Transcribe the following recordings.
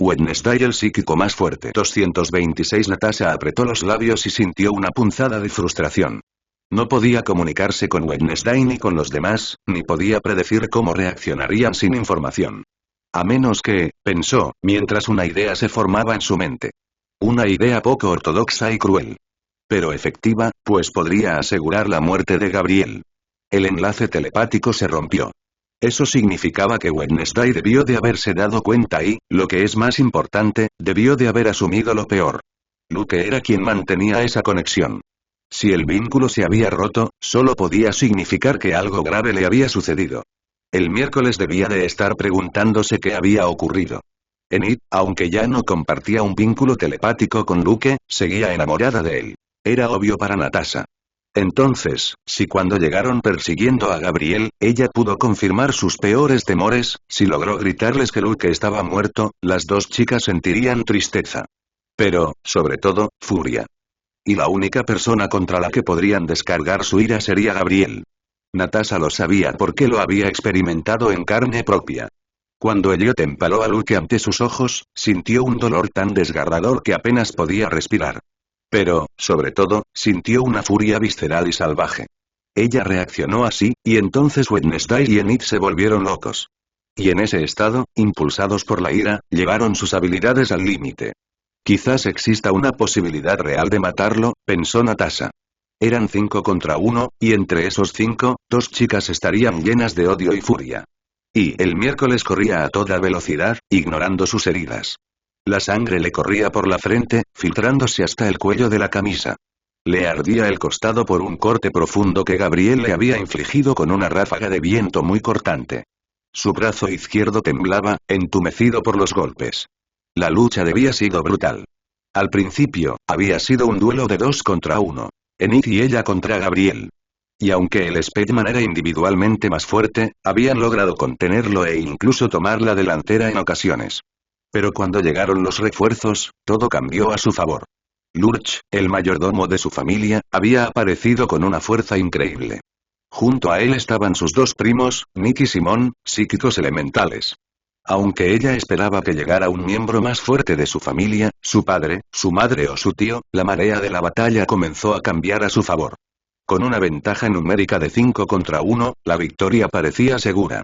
Wednesday, el psíquico más fuerte. 226. Natasha apretó los labios y sintió una punzada de frustración. No podía comunicarse con Wednesday ni con los demás, ni podía predecir cómo reaccionarían sin información. A menos que, pensó, mientras una idea se formaba en su mente. Una idea poco ortodoxa y cruel. Pero efectiva, pues podría asegurar la muerte de Gabriel. El enlace telepático se rompió. Eso significaba que Wednesday debió de haberse dado cuenta y, lo que es más importante, debió de haber asumido lo peor. Luke era quien mantenía esa conexión. Si el vínculo se había roto, solo podía significar que algo grave le había sucedido. El miércoles debía de estar preguntándose qué había ocurrido. Enid, aunque ya no compartía un vínculo telepático con Luke, seguía enamorada de él. Era obvio para Natasha. Entonces, si cuando llegaron persiguiendo a Gabriel, ella pudo confirmar sus peores temores, si logró gritarles que Luke estaba muerto, las dos chicas sentirían tristeza. Pero, sobre todo, furia. Y la única persona contra la que podrían descargar su ira sería Gabriel. Natasha lo sabía porque lo había experimentado en carne propia. Cuando Elliot empaló a Luke ante sus ojos, sintió un dolor tan desgarrador que apenas podía respirar. Pero, sobre todo, sintió una furia visceral y salvaje. Ella reaccionó así, y entonces Wednesday y Enid se volvieron locos. Y en ese estado, impulsados por la ira, llevaron sus habilidades al límite. Quizás exista una posibilidad real de matarlo, pensó Natasha. Eran 5 contra 1, y entre esos 5, 2 chicas estarían llenas de odio y furia. Y el miércoles corría a toda velocidad, ignorando sus heridas. La sangre le corría por la frente, filtrándose hasta el cuello de la camisa. Le ardía el costado por un corte profundo que Gabriel le había infligido con una ráfaga de viento muy cortante. Su brazo izquierdo temblaba, entumecido por los golpes. La lucha había sido brutal. Al principio, había sido un duelo de 2 contra 1. Enid y ella contra Gabriel. Y aunque el Speedman era individualmente más fuerte, habían logrado contenerlo e incluso tomar la delantera en ocasiones. Pero cuando llegaron los refuerzos, todo cambió a su favor. Lurch, el mayordomo de su familia, había aparecido con una fuerza increíble. Junto a él estaban sus 2 primos, Nick y Simon, psíquicos elementales. Aunque ella esperaba que llegara un miembro más fuerte de su familia, su padre, su madre o su tío, la marea de la batalla comenzó a cambiar a su favor. Con una ventaja numérica de 5 contra 1, la victoria parecía segura.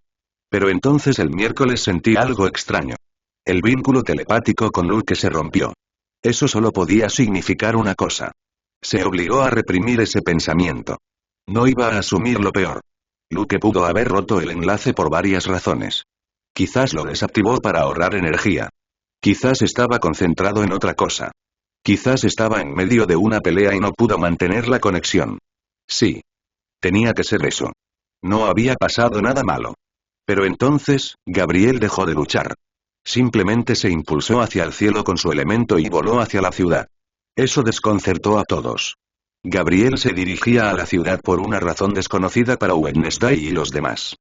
Pero entonces el miércoles sentí algo extraño. El vínculo telepático con Luke se rompió. Eso solo podía significar una cosa. Se obligó a reprimir ese pensamiento. No iba a asumir lo peor. Luke pudo haber roto el enlace por varias razones. Quizás lo desactivó para ahorrar energía. Quizás estaba concentrado en otra cosa. Quizás estaba en medio de una pelea y no pudo mantener la conexión. Sí. Tenía que ser eso. No había pasado nada malo. Pero entonces, Gabriel dejó de luchar. Simplemente se impulsó hacia el cielo con su elemento y voló hacia la ciudad. Eso desconcertó a todos. Gabriel se dirigía a la ciudad por una razón desconocida para Wednesday y los demás.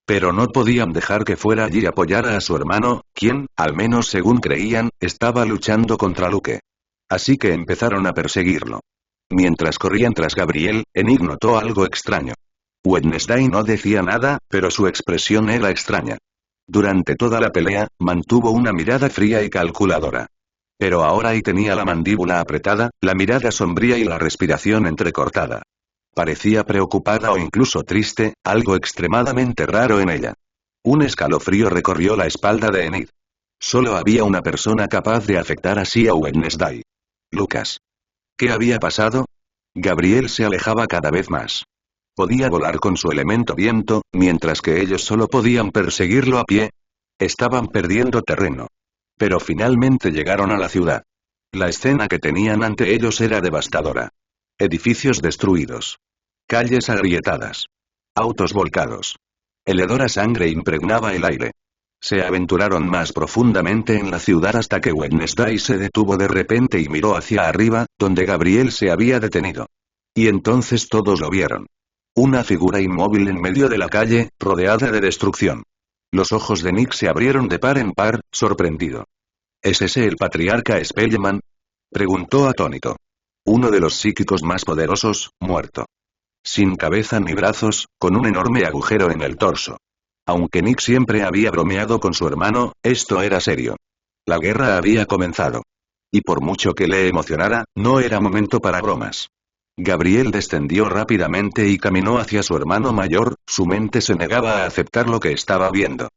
Pero no podían dejar que fuera allí y apoyara a su hermano, quien, al menos según creían, estaba luchando contra Luke. Así que empezaron a perseguirlo. Mientras corrían tras Gabriel, Enid notó algo extraño. Wednesday no decía nada, pero su expresión era extraña. Durante toda la pelea, mantuvo una mirada fría y calculadora. Pero ahora y tenía la mandíbula apretada, la mirada sombría y la respiración entrecortada. Parecía preocupada o incluso triste, algo extremadamente raro en ella. Un escalofrío recorrió la espalda de Enid. Solo había una persona capaz de afectar así a Wednesday. Lucas. ¿Qué había pasado? Gabriel se alejaba cada vez más. Podía volar con su elemento viento, mientras que ellos solo podían perseguirlo a pie. Estaban perdiendo terreno. Pero finalmente llegaron a la ciudad. La escena que tenían ante ellos era devastadora. Edificios destruidos. Calles agrietadas. Autos volcados. El hedor a sangre impregnaba el aire. Se aventuraron más profundamente en la ciudad hasta que Wednesday se detuvo de repente y miró hacia arriba, donde Gabriel se había detenido. Y entonces todos lo vieron. Una figura inmóvil en medio de la calle, rodeada de destrucción. Los ojos de Nick se abrieron de par en par, sorprendido. ¿Es ese el patriarca Spellman? Preguntó atónito. Uno de los psíquicos más poderosos, muerto. Sin cabeza ni brazos, con un enorme agujero en el torso. Aunque Nick siempre había bromeado con su hermano, esto era serio. La guerra había comenzado. Y por mucho que le emocionara, no era momento para bromas. Gabriel descendió rápidamente y caminó hacia su hermano mayor, su mente se negaba a aceptar lo que estaba viendo.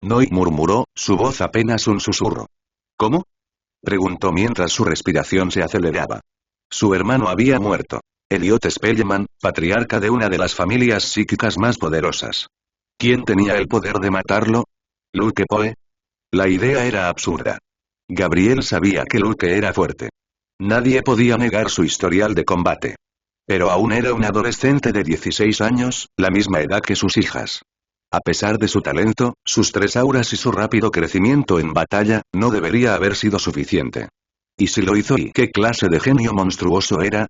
No, y murmuró, su voz apenas un susurro. ¿Cómo? Preguntó mientras su respiración se aceleraba. Su hermano había muerto. Elliot Spellman, patriarca de una de las familias psíquicas más poderosas. ¿Quién tenía el poder de matarlo? ¿Luke Poe? La idea era absurda. Gabriel sabía que Luke era fuerte. Nadie podía negar su historial de combate. Pero aún era un adolescente de 16 años, la misma edad que sus hijas. A pesar de su talento, sus 3 auras y su rápido crecimiento en batalla, no debería haber sido suficiente. ¿Y si lo hizo y qué clase de genio monstruoso era?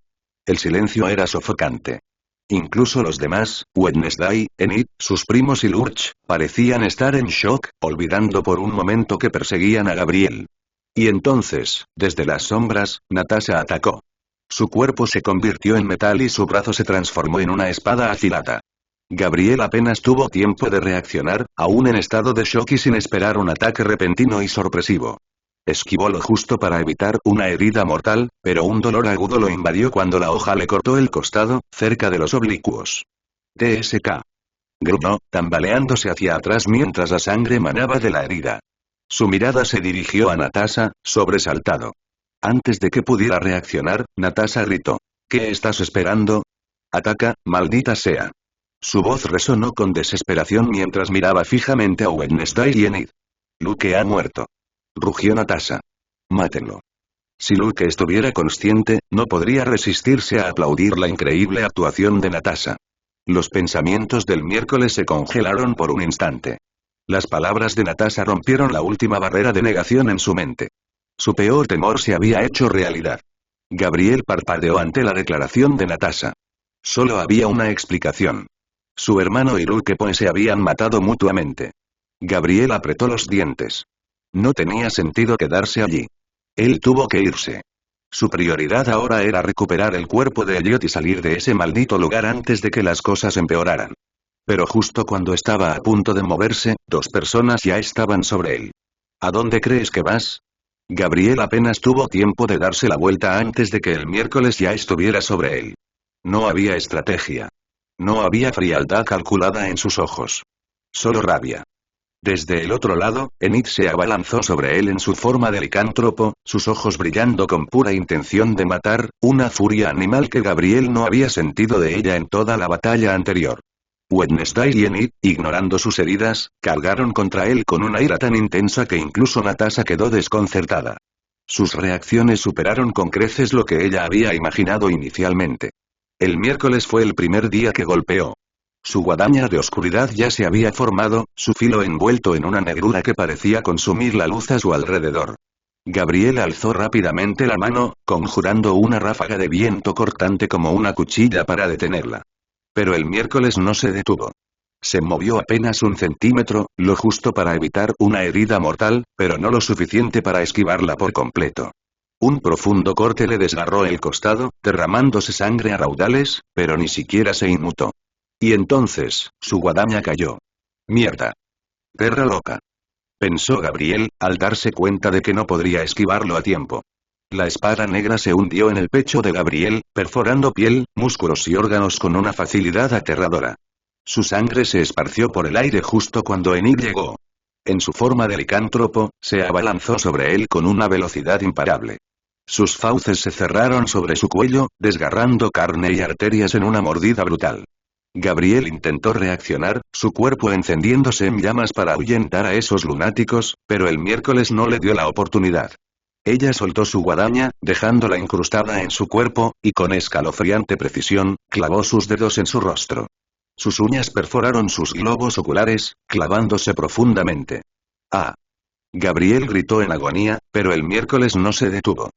El silencio era sofocante. Incluso los demás, Wednesday, Enid, sus primos y Lurch, parecían estar en shock, olvidando por un momento que perseguían a Gabriel. Y entonces, desde las sombras, Natasha atacó. Su cuerpo se convirtió en metal y su brazo se transformó en una espada afilada. Gabriel apenas tuvo tiempo de reaccionar, aún en estado de shock y sin esperar un ataque repentino y sorpresivo. Esquivó lo justo para evitar una herida mortal, pero un dolor agudo lo invadió cuando la hoja le cortó el costado, cerca de los oblicuos. TSK. Gruñó, tambaleándose hacia atrás mientras la sangre manaba de la herida. Su mirada se dirigió a Natasha, sobresaltado. Antes de que pudiera reaccionar, Natasha gritó. ¿Qué estás esperando? Ataca, maldita sea. Su voz resonó con desesperación mientras miraba fijamente a Wednesday y Enid. Luke ha muerto. Rugió Natasha. Mátenlo. Si Luke estuviera consciente, no podría resistirse a aplaudir la increíble actuación de Natasha. Los pensamientos del miércoles se congelaron por un instante. Las palabras de Natasha rompieron la última barrera de negación en su mente. Su peor temor se había hecho realidad. Gabriel parpadeó ante la declaración de Natasha. Solo había una explicación. Su hermano y Luke Poe se habían matado mutuamente. Gabriel apretó los dientes. No tenía sentido quedarse allí. Él tuvo que irse. Su prioridad ahora era recuperar el cuerpo de Elliot y salir de ese maldito lugar antes de que las cosas empeoraran. Pero justo cuando estaba a punto de moverse, 2 personas ya estaban sobre él. ¿A dónde crees que vas? Gabriel apenas tuvo tiempo de darse la vuelta antes de que el miércoles ya estuviera sobre él. No había estrategia. No había frialdad calculada en sus ojos. Solo rabia. Desde el otro lado, Enid se abalanzó sobre él en su forma de licántropo, sus ojos brillando con pura intención de matar, una furia animal que Gabriel no había sentido de ella en toda la batalla anterior. Wednesday y Enid, ignorando sus heridas, cargaron contra él con una ira tan intensa que incluso Natasha quedó desconcertada. Sus reacciones superaron con creces lo que ella había imaginado inicialmente. El miércoles fue el primer día que golpeó. Su guadaña de oscuridad ya se había formado, su filo envuelto en una negrura que parecía consumir la luz a su alrededor. Gabriel alzó rápidamente la mano, conjurando una ráfaga de viento cortante como una cuchilla para detenerla. Pero el miércoles no se detuvo. Se movió apenas 1 centímetro, lo justo para evitar una herida mortal, pero no lo suficiente para esquivarla por completo. Un profundo corte le desgarró el costado, derramándose sangre a raudales, pero ni siquiera se inmutó. Y entonces, su guadaña cayó. ¡Mierda! Perra loca. Pensó Gabriel, al darse cuenta de que no podría esquivarlo a tiempo. La espada negra se hundió en el pecho de Gabriel, perforando piel, músculos y órganos con una facilidad aterradora. Su sangre se esparció por el aire justo cuando Enid llegó. En su forma de licántropo, se abalanzó sobre él con una velocidad imparable. Sus fauces se cerraron sobre su cuello, desgarrando carne y arterias en una mordida brutal. Gabriel intentó reaccionar, su cuerpo encendiéndose en llamas para ahuyentar a esos lunáticos, pero el miércoles no le dio la oportunidad. Ella soltó su guadaña, dejándola incrustada en su cuerpo, y con escalofriante precisión, clavó sus dedos en su rostro. Sus uñas perforaron sus globos oculares, clavándose profundamente. ¡Ah! Gabriel gritó en agonía, pero el miércoles no se detuvo.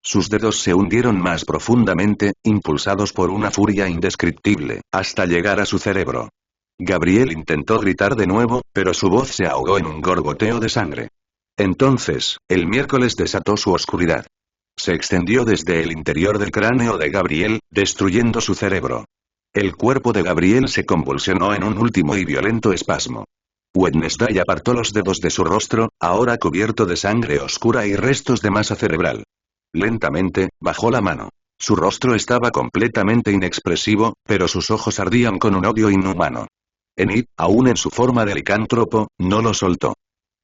Sus dedos se hundieron más profundamente, impulsados por una furia indescriptible, hasta llegar a su cerebro. Gabriel intentó gritar de nuevo, pero su voz se ahogó en un gorgoteo de sangre. Entonces, el miércoles desató su oscuridad. Se extendió desde el interior del cráneo de Gabriel, destruyendo su cerebro. El cuerpo de Gabriel se convulsionó en un último y violento espasmo. Wednesday apartó los dedos de su rostro, ahora cubierto de sangre oscura y restos de masa cerebral. Lentamente, bajó la mano. Su rostro estaba completamente inexpresivo, pero sus ojos ardían con un odio inhumano. Enid, aún en su forma de licántropo, no lo soltó.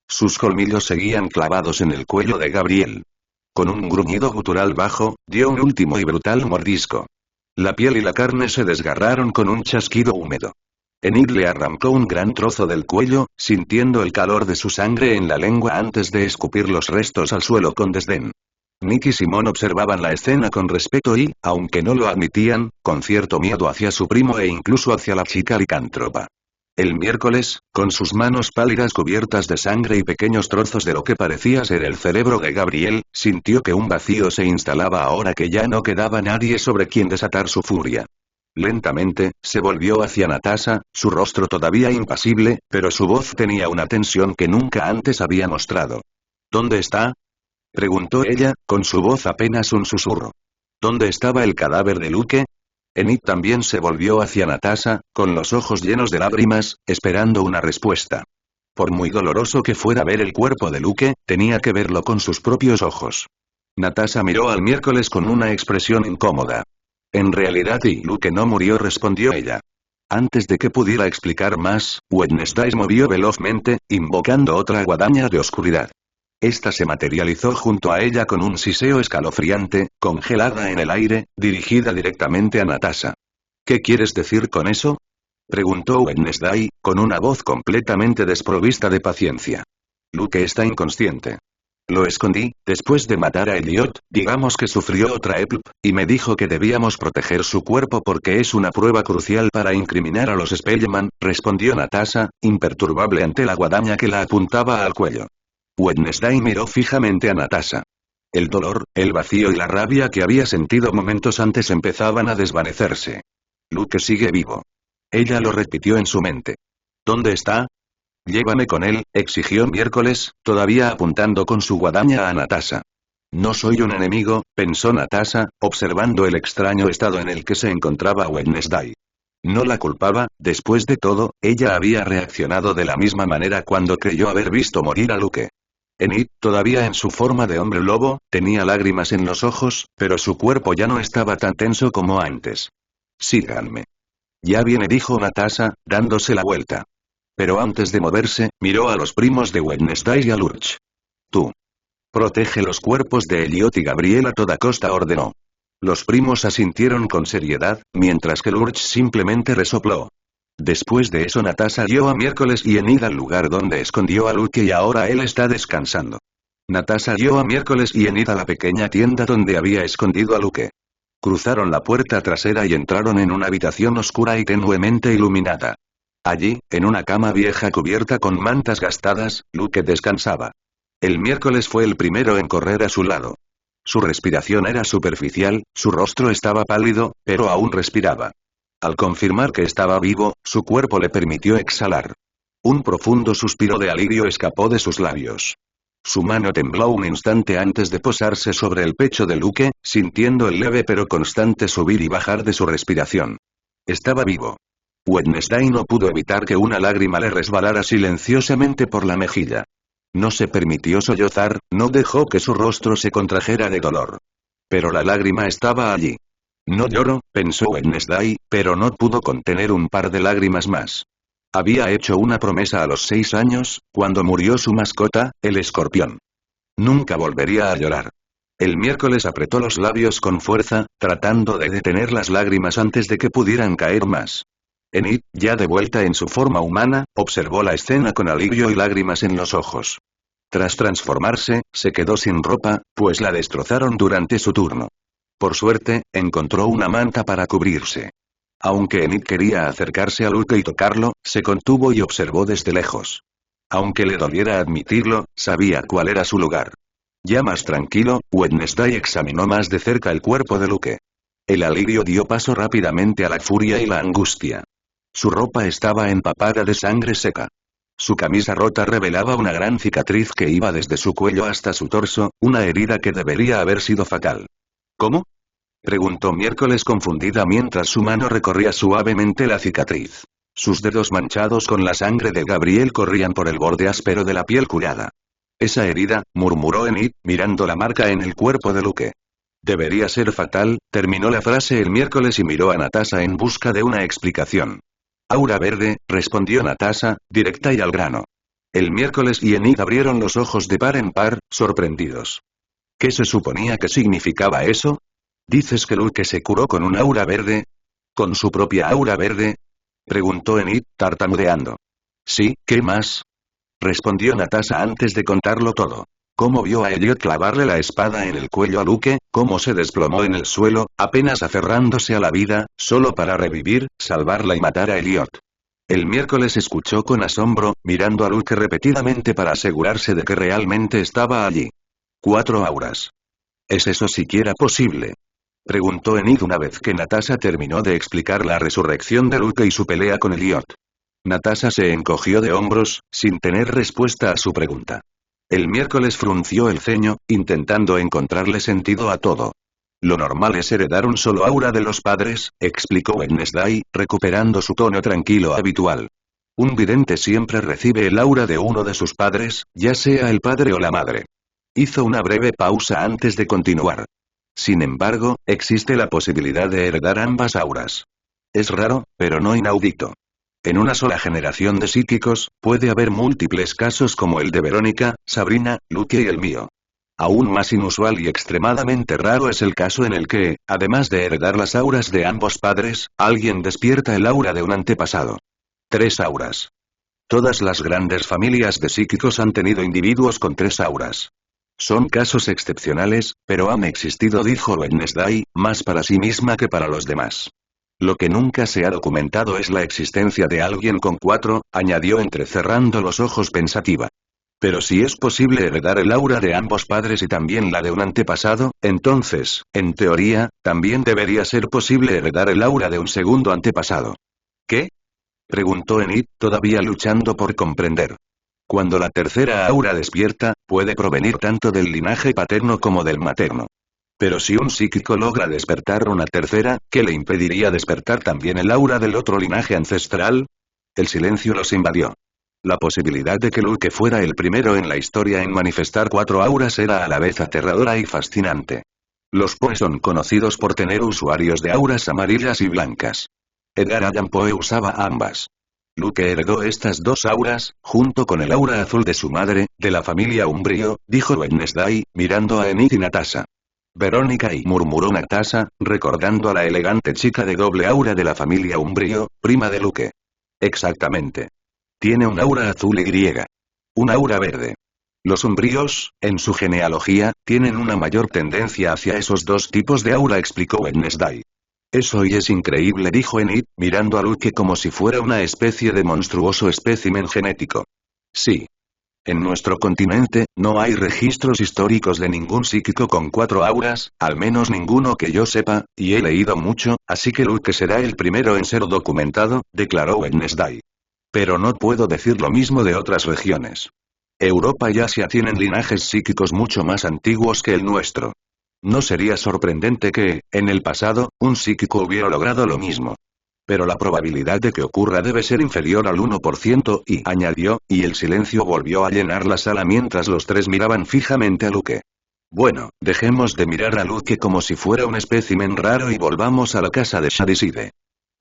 Sus colmillos seguían clavados en el cuello de Gabriel. Con un gruñido gutural bajo, dio un último y brutal mordisco. La piel y la carne se desgarraron con un chasquido húmedo. Enid le arrancó un gran trozo del cuello, sintiendo el calor de su sangre en la lengua antes de escupir los restos al suelo con desdén. Nick y Simón observaban la escena con respeto y, aunque no lo admitían, con cierto miedo hacia su primo e incluso hacia la chica licántropa. El miércoles, con sus manos pálidas cubiertas de sangre y pequeños trozos de lo que parecía ser el cerebro de Gabriel, sintió que un vacío se instalaba ahora que ya no quedaba nadie sobre quien desatar su furia. Lentamente, se volvió hacia Natasha, su rostro todavía impasible, pero su voz tenía una tensión que nunca antes había mostrado. ¿Dónde está? Preguntó ella, con su voz apenas un susurro. ¿Dónde estaba el cadáver de Luke? Enid también se volvió hacia Natasha, con los ojos llenos de lágrimas, esperando una respuesta. Por muy doloroso que fuera ver el cuerpo de Luke, tenía que verlo con sus propios ojos. Natasha miró al miércoles con una expresión incómoda. En realidad Luke no murió, respondió ella. Antes de que pudiera explicar más, Wednesday movió velozmente, invocando otra guadaña de oscuridad. Esta se materializó junto a ella con un siseo escalofriante, congelada en el aire, dirigida directamente a Natasha. ¿Qué quieres decir con eso? Preguntó Wednesday, con una voz completamente desprovista de paciencia. Luke está inconsciente. Lo escondí, después de matar a Elliot, digamos que sufrió otra EPLP, y me dijo que debíamos proteger su cuerpo porque es una prueba crucial para incriminar a los Spellman, respondió Natasha, imperturbable ante la guadaña que la apuntaba al cuello. Wednesday miró fijamente a Natasha. El dolor, el vacío y la rabia que había sentido momentos antes empezaban a desvanecerse. Luke sigue vivo. Ella lo repitió en su mente. ¿Dónde está? Llévame con él, exigió miércoles, todavía apuntando con su guadaña a Natasha. No soy un enemigo, pensó Natasha, observando el extraño estado en el que se encontraba Wednesday. No la culpaba, después de todo, ella había reaccionado de la misma manera cuando creyó haber visto morir a Luke. Enid, todavía en su forma de hombre lobo, tenía lágrimas en los ojos, pero su cuerpo ya no estaba tan tenso como antes. Síganme. Ya viene, dijo Natasha, dándose la vuelta. Pero antes de moverse, miró a los primos de Wednesday y a Lurch. Tú. Protege los cuerpos de Elliot y Gabriel a toda costa, ordenó. Los primos asintieron con seriedad, mientras que Lurch simplemente resopló. Después de eso Natasha guió a miércoles y Enid al lugar donde escondió a Luke y ahora él está descansando. Natasha guió a miércoles y Enid a la pequeña tienda donde había escondido a Luke. Cruzaron la puerta trasera y entraron en una habitación oscura y tenuemente iluminada. Allí, en una cama vieja cubierta con mantas gastadas, Luke descansaba. El miércoles fue el primero en correr a su lado. Su respiración era superficial, su rostro estaba pálido, pero aún respiraba. Al confirmar que estaba vivo, su cuerpo le permitió exhalar. Un profundo suspiro de alivio escapó de sus labios. Su mano tembló un instante antes de posarse sobre el pecho de Luke, sintiendo el leve pero constante subir y bajar de su respiración. Estaba vivo. Wednesday no pudo evitar que una lágrima le resbalara silenciosamente por la mejilla. No se permitió sollozar, no dejó que su rostro se contrajera de dolor. Pero la lágrima estaba allí. No lloro, pensó Wednesday, pero no pudo contener un par de lágrimas más. Había hecho una promesa a los 6 años, cuando murió su mascota, el escorpión. Nunca volvería a llorar. El miércoles apretó los labios con fuerza, tratando de detener las lágrimas antes de que pudieran caer más. Enid, ya de vuelta en su forma humana, observó la escena con alivio y lágrimas en los ojos. Tras transformarse, se quedó sin ropa, pues la destrozaron durante su turno. Por suerte, encontró una manta para cubrirse. Aunque Enid quería acercarse a Luke y tocarlo, se contuvo y observó desde lejos. Aunque le doliera admitirlo, sabía cuál era su lugar. Ya más tranquilo, Wednesday examinó más de cerca el cuerpo de Luke. El alivio dio paso rápidamente a la furia y la angustia. Su ropa estaba empapada de sangre seca. Su camisa rota revelaba una gran cicatriz que iba desde su cuello hasta su torso, una herida que debería haber sido fatal. ¿Cómo? Preguntó miércoles confundida mientras su mano recorría suavemente la cicatriz. Sus dedos manchados con la sangre de Gabriel corrían por el borde áspero de la piel curada. Esa herida, murmuró Enid, mirando la marca en el cuerpo de Luke. Debería ser fatal, terminó la frase el miércoles y miró a Natasha en busca de una explicación. Aura verde, respondió Natasha, directa y al grano. El miércoles y Enid abrieron los ojos de par en par, sorprendidos. ¿Qué se suponía que significaba eso? ¿Dices que Luke se curó con un aura verde? ¿Con su propia aura verde? Preguntó Enid, tartamudeando. Sí, ¿qué más? Respondió Natasha antes de contarlo todo. Cómo vio a Elliot clavarle la espada en el cuello a Luke, cómo se desplomó en el suelo, apenas aferrándose a la vida, solo para revivir, salvarla y matar a Elliot. El miércoles escuchó con asombro, mirando a Luke repetidamente para asegurarse de que realmente estaba allí. 4 auras. ¿Es eso siquiera posible? Preguntó Enid una vez que Natasha terminó de explicar la resurrección de Luke y su pelea con Elliot. Natasha se encogió de hombros, sin tener respuesta a su pregunta. El miércoles frunció el ceño, intentando encontrarle sentido a todo. Lo normal es heredar un solo aura de los padres, explicó Wednesday, recuperando su tono tranquilo habitual. Un vidente siempre recibe el aura de uno de sus padres, ya sea el padre o la madre. Hizo una breve pausa antes de continuar. Sin embargo, existe la posibilidad de heredar ambas auras. Es raro, pero no inaudito. En una sola generación de psíquicos, puede haber múltiples casos como el de Verónica, Sabrina, Luke y el mío. Aún más inusual y extremadamente raro es el caso en el que, además de heredar las auras de ambos padres, alguien despierta el aura de un antepasado. 3 auras. Todas las grandes familias de psíquicos han tenido individuos con 3 auras. Son casos excepcionales, pero han existido, dijo Wednesday, más para sí misma que para los demás. Lo que nunca se ha documentado es la existencia de alguien con 4, añadió entrecerrando los ojos pensativa. Pero si es posible heredar el aura de ambos padres y también la de un antepasado, entonces, en teoría, también debería ser posible heredar el aura de un segundo antepasado. ¿Qué? Preguntó Enid, todavía luchando por comprender. Cuando la tercera aura despierta, puede provenir tanto del linaje paterno como del materno. Pero si un psíquico logra despertar una tercera, ¿qué le impediría despertar también el aura del otro linaje ancestral? El silencio los invadió. La posibilidad de que Luke fuera el primero en la historia en manifestar 4 auras era a la vez aterradora y fascinante. Los Poe son conocidos por tener usuarios de auras amarillas y blancas. Edgar Allan Poe usaba ambas. Luke heredó estas 2 auras, junto con el aura azul de su madre, de la familia Umbrio, dijo Wednesday, mirando a Enid y Natasha. Verónica y murmuró Natasha, recordando a la elegante chica de doble aura de la familia Umbrio, prima de Luke. Exactamente. Tiene un aura azul y griega. Un aura verde. Los Umbrios, en su genealogía, tienen una mayor tendencia hacia esos 2 tipos de aura, explicó Wednesday. Eso y es increíble, dijo Enid, mirando a Luke como si fuera una especie de monstruoso espécimen genético. Sí. En nuestro continente, no hay registros históricos de ningún psíquico con 4 auras, al menos ninguno que yo sepa, y he leído mucho, así que Luke será el primero en ser documentado, declaró Wednesday. Pero no puedo decir lo mismo de otras regiones. Europa y Asia tienen linajes psíquicos mucho más antiguos que el nuestro. No sería sorprendente que, en el pasado, un psíquico hubiera logrado lo mismo. Pero la probabilidad de que ocurra debe ser inferior al 1% y, añadió, y el silencio volvió a llenar la sala mientras los 3 miraban fijamente a Luke. Bueno, dejemos de mirar a Luke como si fuera un espécimen raro y volvamos a la casa de Shadiside.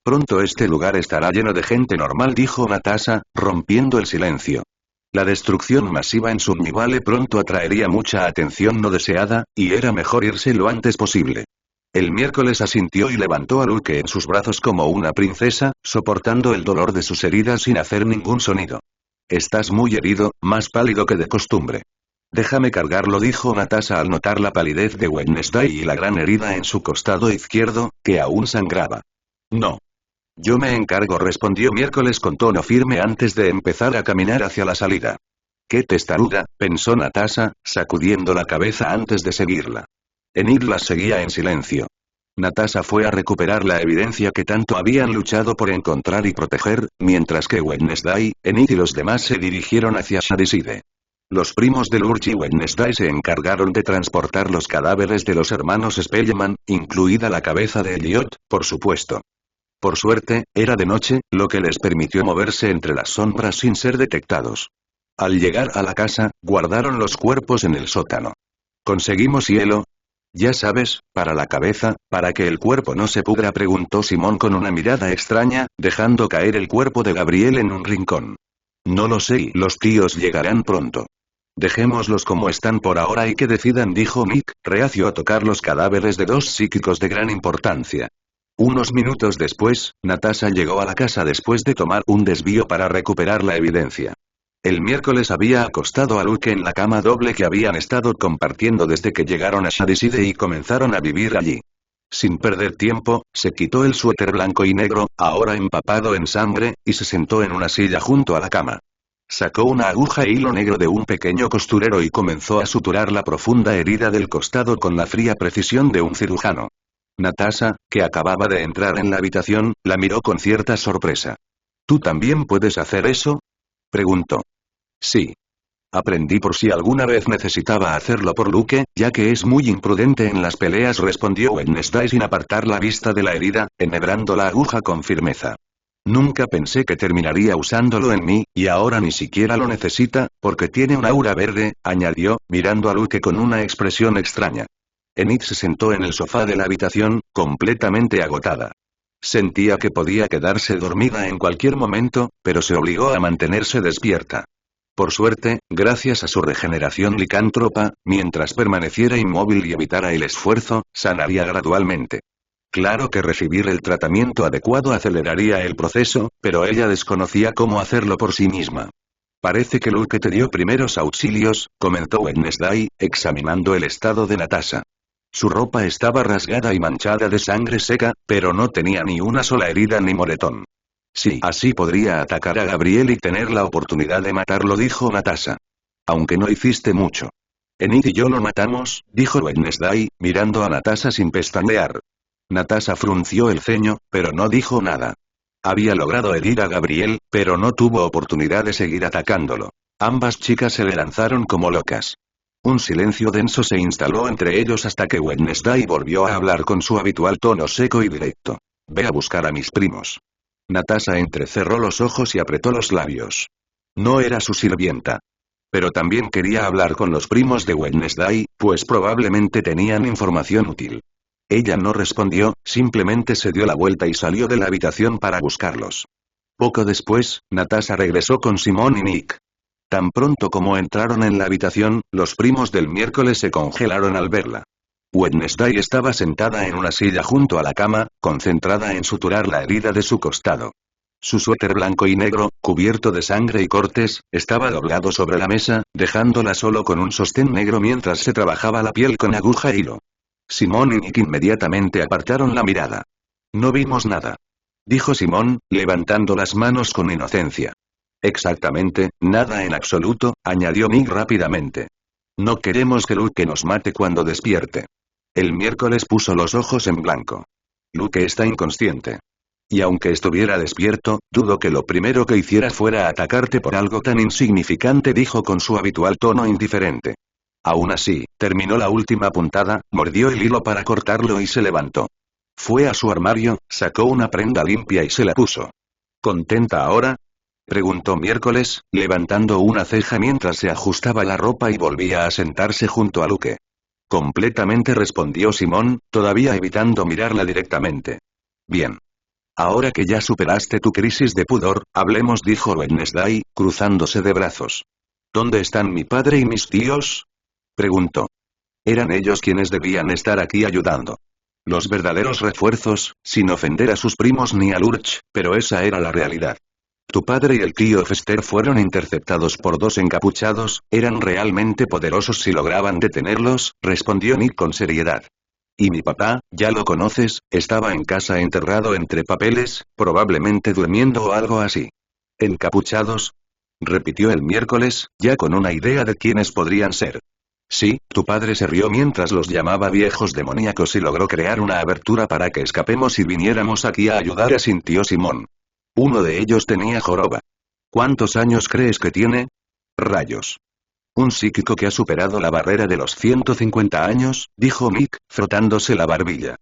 Pronto este lugar estará lleno de gente normal, dijo Natasha, rompiendo el silencio. La destrucción masiva en Sunnyvale pronto atraería mucha atención no deseada, y era mejor irse lo antes posible. El miércoles asintió y levantó a Luke en sus brazos como una princesa, soportando el dolor de sus heridas sin hacer ningún sonido. Estás muy herido, más pálido que de costumbre. Déjame cargarlo, dijo Natasha al notar la palidez de Wednesday y la gran herida en su costado izquierdo, que aún sangraba. No. Yo me encargo, respondió miércoles con tono firme antes de empezar a caminar hacia la salida. Qué testaruda, pensó Natasha, sacudiendo la cabeza antes de seguirla. Enid las seguía en silencio. Natasha fue a recuperar la evidencia que tanto habían luchado por encontrar y proteger, mientras que Wednesday, Enid y los demás se dirigieron hacia Shadiside. Los primos de Lurch y Wednesday se encargaron de transportar los cadáveres de los hermanos Spellman, incluida la cabeza de Elliot, por supuesto. Por suerte, era de noche, lo que les permitió moverse entre las sombras sin ser detectados. Al llegar a la casa, guardaron los cuerpos en el sótano. ¿Conseguimos hielo? Ya sabes, para la cabeza, para que el cuerpo no se pudra, preguntó Simón con una mirada extraña, dejando caer el cuerpo de Gabriel en un rincón. No lo sé y los tíos llegarán pronto. Dejémoslos como están por ahora y que decidan, dijo Nick, reacio a tocar los cadáveres de dos psíquicos de gran importancia. Unos minutos después, Natasha llegó a la casa después de tomar un desvío para recuperar la evidencia. El miércoles había acostado a Luke en la cama doble que habían estado compartiendo desde que llegaron a Shadyside y comenzaron a vivir allí. Sin perder tiempo, se quitó el suéter blanco y negro, ahora empapado en sangre, y se sentó en una silla junto a la cama. Sacó una aguja e hilo negro de un pequeño costurero y comenzó a suturar la profunda herida del costado con la fría precisión de un cirujano. Natasha, que acababa de entrar en la habitación, la miró con cierta sorpresa. ¿Tú también puedes hacer eso?, preguntó. Sí. Aprendí por si alguna vez necesitaba hacerlo por Luke, ya que es muy imprudente en las peleas, respondió Wednesday sin apartar la vista de la herida, enhebrando la aguja con firmeza. Nunca pensé que terminaría usándolo en mí, y ahora ni siquiera lo necesita, porque tiene un aura verde, añadió, mirando a Luke con una expresión extraña. Enid se sentó en el sofá de la habitación, completamente agotada. Sentía que podía quedarse dormida en cualquier momento, pero se obligó a mantenerse despierta. Por suerte, gracias a su regeneración licántropa, mientras permaneciera inmóvil y evitara el esfuerzo, sanaría gradualmente. Claro que recibir el tratamiento adecuado aceleraría el proceso, pero ella desconocía cómo hacerlo por sí misma. Parece que Luke te dio primeros auxilios, comentó Wednesday, examinando el estado de Natasha. Su ropa estaba rasgada y manchada de sangre seca, pero no tenía ni una sola herida ni moretón. Sí, así podría atacar a Gabriel y tener la oportunidad de matarlo, dijo Natasha. Aunque no hiciste mucho. Enid y yo lo matamos, dijo Wednesday, mirando a Natasha sin pestañear. Natasha frunció el ceño, pero no dijo nada. Había logrado herir a Gabriel, pero no tuvo oportunidad de seguir atacándolo. Ambas chicas se le lanzaron como locas. Un silencio denso se instaló entre ellos hasta que Wednesday volvió a hablar con su habitual tono seco y directo. Ve a buscar a mis primos. Natasha entrecerró los ojos y apretó los labios. No era su sirvienta. Pero también quería hablar con los primos de Wednesday, pues probablemente tenían información útil. Ella no respondió, simplemente se dio la vuelta y salió de la habitación para buscarlos. Poco después, Natasha regresó con Simón y Nick. Tan pronto como entraron en la habitación, los primos del miércoles se congelaron al verla. Wednesday estaba sentada en una silla junto a la cama, concentrada en suturar la herida de su costado. Su suéter blanco y negro, cubierto de sangre y cortes, estaba doblado sobre la mesa, dejándola solo con un sostén negro mientras se trabajaba la piel con aguja e hilo. Simón y Nick inmediatamente apartaron la mirada. No vimos nada, dijo Simón, levantando las manos con inocencia. Exactamente, nada en absoluto, añadió Nick rápidamente. No queremos que Luke nos mate cuando despierte. El miércoles puso los ojos en blanco. Luke está inconsciente. Y aunque estuviera despierto, dudo que lo primero que hiciera fuera atacarte por algo tan insignificante, dijo con su habitual tono indiferente. Aún así, terminó la última puntada, mordió el hilo para cortarlo y se levantó. Fue a su armario, sacó una prenda limpia y se la puso. ¿Contenta ahora?, preguntó miércoles, levantando una ceja mientras se ajustaba la ropa y volvía a sentarse junto a Luke. Completamente, respondió Simón, todavía evitando mirarla directamente. Bien. Ahora que ya superaste tu crisis de pudor, hablemos, dijo Wednesday, cruzándose de brazos. ¿Dónde están mi padre y mis tíos?, preguntó. Eran ellos quienes debían estar aquí ayudando. Los verdaderos refuerzos, sin ofender a sus primos ni a Lurch, pero esa era la realidad. Tu padre y el tío Fester fueron interceptados por dos encapuchados, eran realmente poderosos si lograban detenerlos, respondió Nick con seriedad. Y mi papá, ya lo conoces, estaba en casa enterrado entre papeles, probablemente durmiendo o algo así. ¿Encapuchados?, repitió el miércoles, ya con una idea de quiénes podrían ser. Sí, tu padre se rió mientras los llamaba viejos demoníacos y logró crear una abertura para que escapemos y viniéramos aquí a ayudar, asintió Simón. Uno de ellos tenía joroba. ¿Cuántos años crees que tiene? Rayos. Un psíquico que ha superado la barrera de los 150 años, dijo Nick, frotándose la barbilla.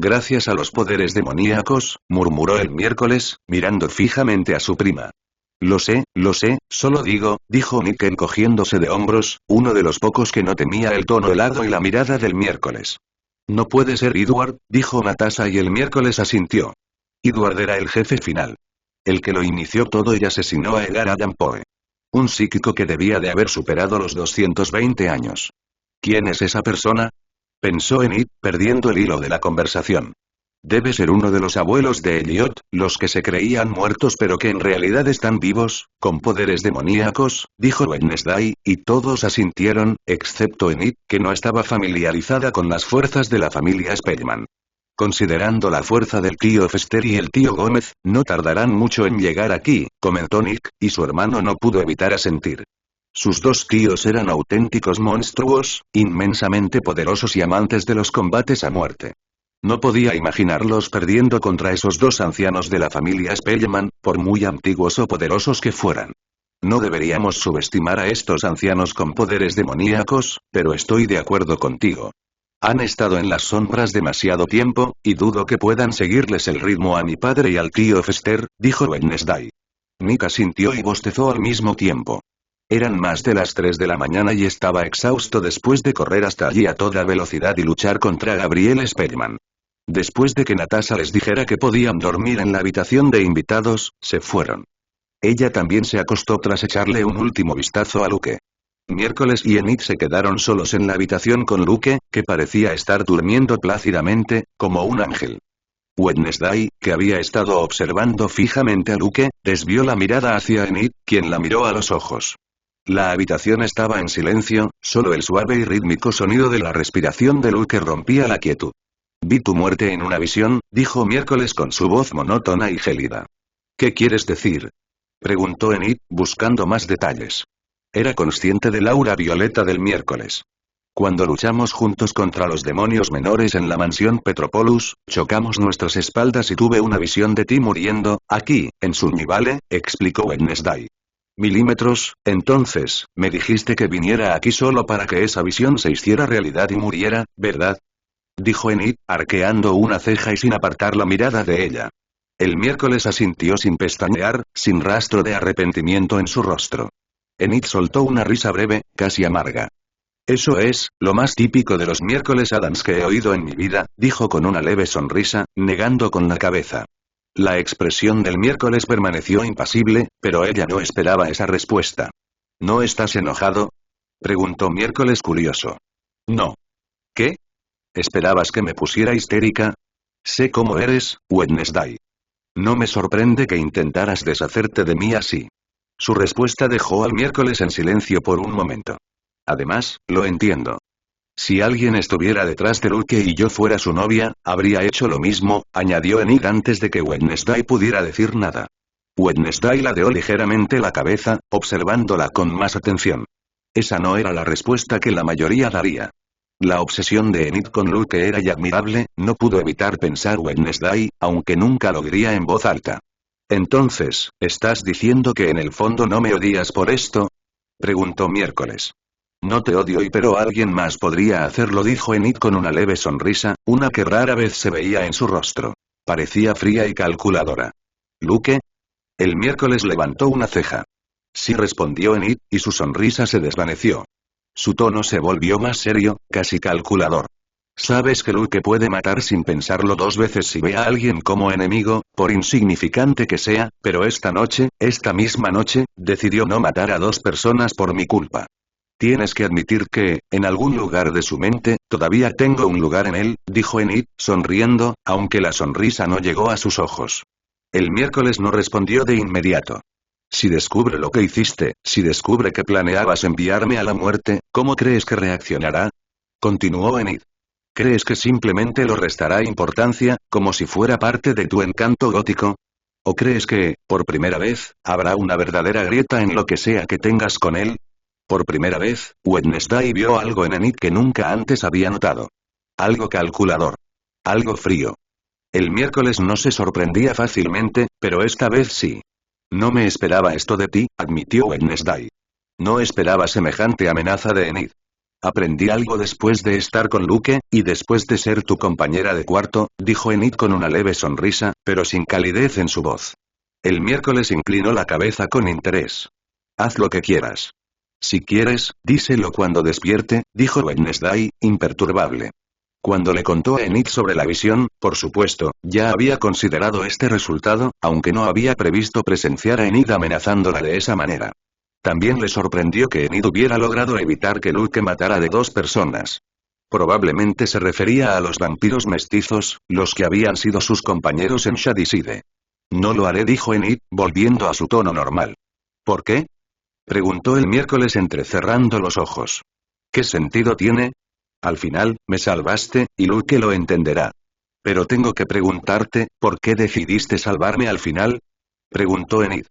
Gracias a los poderes demoníacos, murmuró el miércoles, mirando fijamente a su prima. Lo sé, solo dijo Nick encogiéndose de hombros, uno de los pocos que no temía el tono helado y la mirada del miércoles. No puede ser Edward, dijo Natasha y el miércoles asintió. Edward era el jefe final. El que lo inició todo y asesinó a Edgar Allan Poe. Un psíquico que debía de haber superado los 220 años. ¿Quién es esa persona? Pensó en It, perdiendo el hilo de la conversación. Debe ser uno de los abuelos de Elliot, los que se creían muertos pero que en realidad están vivos, con poderes demoníacos, dijo Wednesday, y todos asintieron, excepto Enid, que no estaba familiarizada con las fuerzas de la familia Spellman. Considerando la fuerza del tío Fester y el tío Gómez, no tardarán mucho en llegar aquí, comentó Nick, y su hermano no pudo evitar asentir. Sus dos tíos eran auténticos monstruos, inmensamente poderosos y amantes de los combates a muerte. No podía imaginarlos perdiendo contra esos dos ancianos de la familia Spellman, por muy antiguos o poderosos que fueran. No deberíamos subestimar a estos ancianos con poderes demoníacos, pero estoy de acuerdo contigo. Han estado en las sombras demasiado tiempo, y dudo que puedan seguirles el ritmo a mi padre y al tío Fester, dijo Wednesday. Nick asintió y bostezó al mismo tiempo. Eran más de las 3 de la mañana y estaba exhausto después de correr hasta allí a toda velocidad y luchar contra Gabriel Spellman. Después de que Natasha les dijera que podían dormir en la habitación de invitados, se fueron. Ella también se acostó tras echarle un último vistazo a Luke. Miércoles y Enid se quedaron solos en la habitación con Luke, que parecía estar durmiendo plácidamente, como un ángel. Wednesday, que había estado observando fijamente a Luke, desvió la mirada hacia Enid, quien la miró a los ojos. La habitación estaba en silencio, solo el suave y rítmico sonido de la respiración de Luke rompía la quietud. Vi tu muerte en una visión, dijo Miércoles con su voz monótona y gélida. ¿Qué quieres decir? Preguntó Enid, buscando más detalles. Era consciente del aura violeta del Miércoles. Cuando luchamos juntos contra los demonios menores en la mansión Petropolus, chocamos nuestras espaldas y tuve una visión de ti muriendo, aquí, en Sunnyvale, explicó Wednesday. Milímetros, entonces, me dijiste que viniera aquí solo para que esa visión se hiciera realidad y muriera, ¿verdad? Dijo Enid, arqueando una ceja y sin apartar la mirada de ella. El Miércoles asintió sin pestañear, sin rastro de arrepentimiento en su rostro. Enid soltó una risa breve, casi amarga. Eso es, lo más típico de los Miércoles Adams que he oído en mi vida, dijo con una leve sonrisa, negando con la cabeza. La expresión del Miércoles permaneció impasible, pero ella no esperaba esa respuesta. ¿No estás enojado? Preguntó Miércoles curioso. No. ¿Qué? ¿Esperabas que me pusiera histérica? Sé cómo eres, Wednesday. No me sorprende que intentaras deshacerte de mí así. Su respuesta dejó al Miércoles en silencio por un momento. Además, lo entiendo. Si alguien estuviera detrás de Luke y yo fuera su novia, habría hecho lo mismo, añadió Enid antes de que Wednesday pudiera decir nada. Wednesday ladeó ligeramente la cabeza, observándola con más atención. Esa no era la respuesta que la mayoría daría. La obsesión de Enid con Luke era ya admirable, no pudo evitar pensar Wednesday, aunque nunca lo diría en voz alta. Entonces, ¿estás diciendo que en el fondo no me odias por esto? Preguntó Miércoles. No te odio pero alguien más podría hacerlo, dijo Enid con una leve sonrisa, una que rara vez se veía en su rostro. Parecía fría y calculadora. ¿Luke? El Miércoles levantó una ceja. Sí, respondió Enid, y su sonrisa se desvaneció. Su tono se volvió más serio, casi calculador. Sabes que Luke puede matar sin pensarlo 2 veces si ve a alguien como enemigo, por insignificante que sea, pero esta misma noche, decidió no matar a 2 personas por mi culpa. Tienes que admitir que, en algún lugar de su mente, todavía tengo un lugar en él, dijo Enid, sonriendo, aunque la sonrisa no llegó a sus ojos. El Miércoles no respondió de inmediato. Si descubre lo que hiciste, si descubre que planeabas enviarme a la muerte, ¿cómo crees que reaccionará? Continuó Enid. ¿Crees que simplemente lo restará importancia, como si fuera parte de tu encanto gótico? ¿O crees que, por primera vez, habrá una verdadera grieta en lo que sea que tengas con él? Por primera vez, Wednesday vio algo en Enid que nunca antes había notado. Algo calculador. Algo frío. El Miércoles no se sorprendía fácilmente, pero esta vez sí. No me esperaba esto de ti, admitió Wednesday. No esperaba semejante amenaza de Enid. Aprendí algo después de estar con Luke, y después de ser tu compañera de cuarto, dijo Enid con una leve sonrisa, pero sin calidez en su voz. El miércoles inclinó la cabeza con interés. Haz lo que quieras. Si quieres, díselo cuando despierte, dijo Wednesday, imperturbable. Cuando le contó a Enid sobre la visión, por supuesto, ya había considerado este resultado, aunque no había previsto presenciar a Enid amenazándola de esa manera. También le sorprendió que Enid hubiera logrado evitar que Luke matara de 2 personas. Probablemente se refería a los vampiros mestizos, los que habían sido sus compañeros en Shadyside. No lo haré, dijo Enid, volviendo a su tono normal. ¿Por qué? Preguntó el miércoles entrecerrando los ojos. ¿Qué sentido tiene? Al final, me salvaste, y Luke lo entenderá. Pero tengo que preguntarte, ¿por qué decidiste salvarme al final? Preguntó Enid.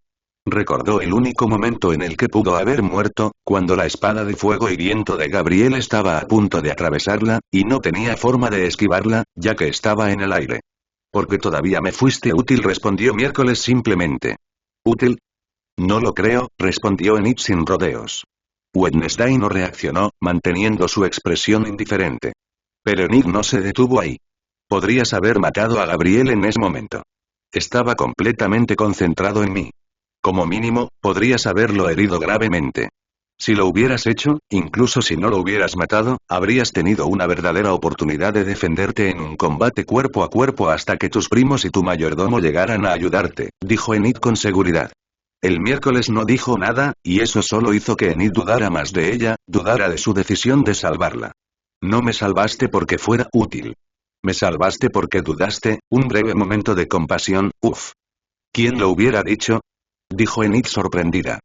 Recordó el único momento en el que pudo haber muerto, cuando la espada de fuego y viento de Gabriel estaba a punto de atravesarla, y no tenía forma de esquivarla, ya que estaba en el aire. Porque todavía me fuiste útil, respondió miércoles simplemente. ¿Útil? No lo creo, respondió Enid sin rodeos. Wednesday no reaccionó, manteniendo su expresión indiferente. Pero Enid no se detuvo ahí. Podrías haber matado a Gabriel en ese momento. Estaba completamente concentrado en mí. Como mínimo, podrías haberlo herido gravemente. Si lo hubieras hecho, incluso si no lo hubieras matado, habrías tenido una verdadera oportunidad de defenderte en un combate cuerpo a cuerpo hasta que tus primos y tu mayordomo llegaran a ayudarte, dijo Enid con seguridad. El miércoles no dijo nada, y eso solo hizo que Enid dudara más de ella, dudara de su decisión de salvarla. No me salvaste porque fuera útil. Me salvaste porque dudaste, un breve momento de compasión, uff. ¿Quién lo hubiera dicho? Dijo Enid sorprendida.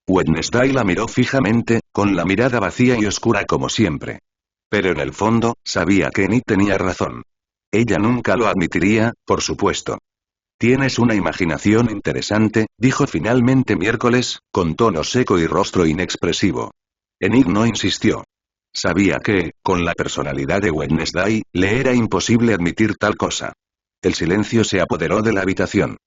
Wednesday la miró fijamente, con la mirada vacía y oscura como siempre. Pero en el fondo, sabía que Enid tenía razón. Ella nunca lo admitiría, por supuesto. Tienes una imaginación interesante, dijo finalmente miércoles, con tono seco y rostro inexpresivo. Enid no insistió. Sabía que, con la personalidad de Wednesday, le era imposible admitir tal cosa. El silencio se apoderó de la habitación.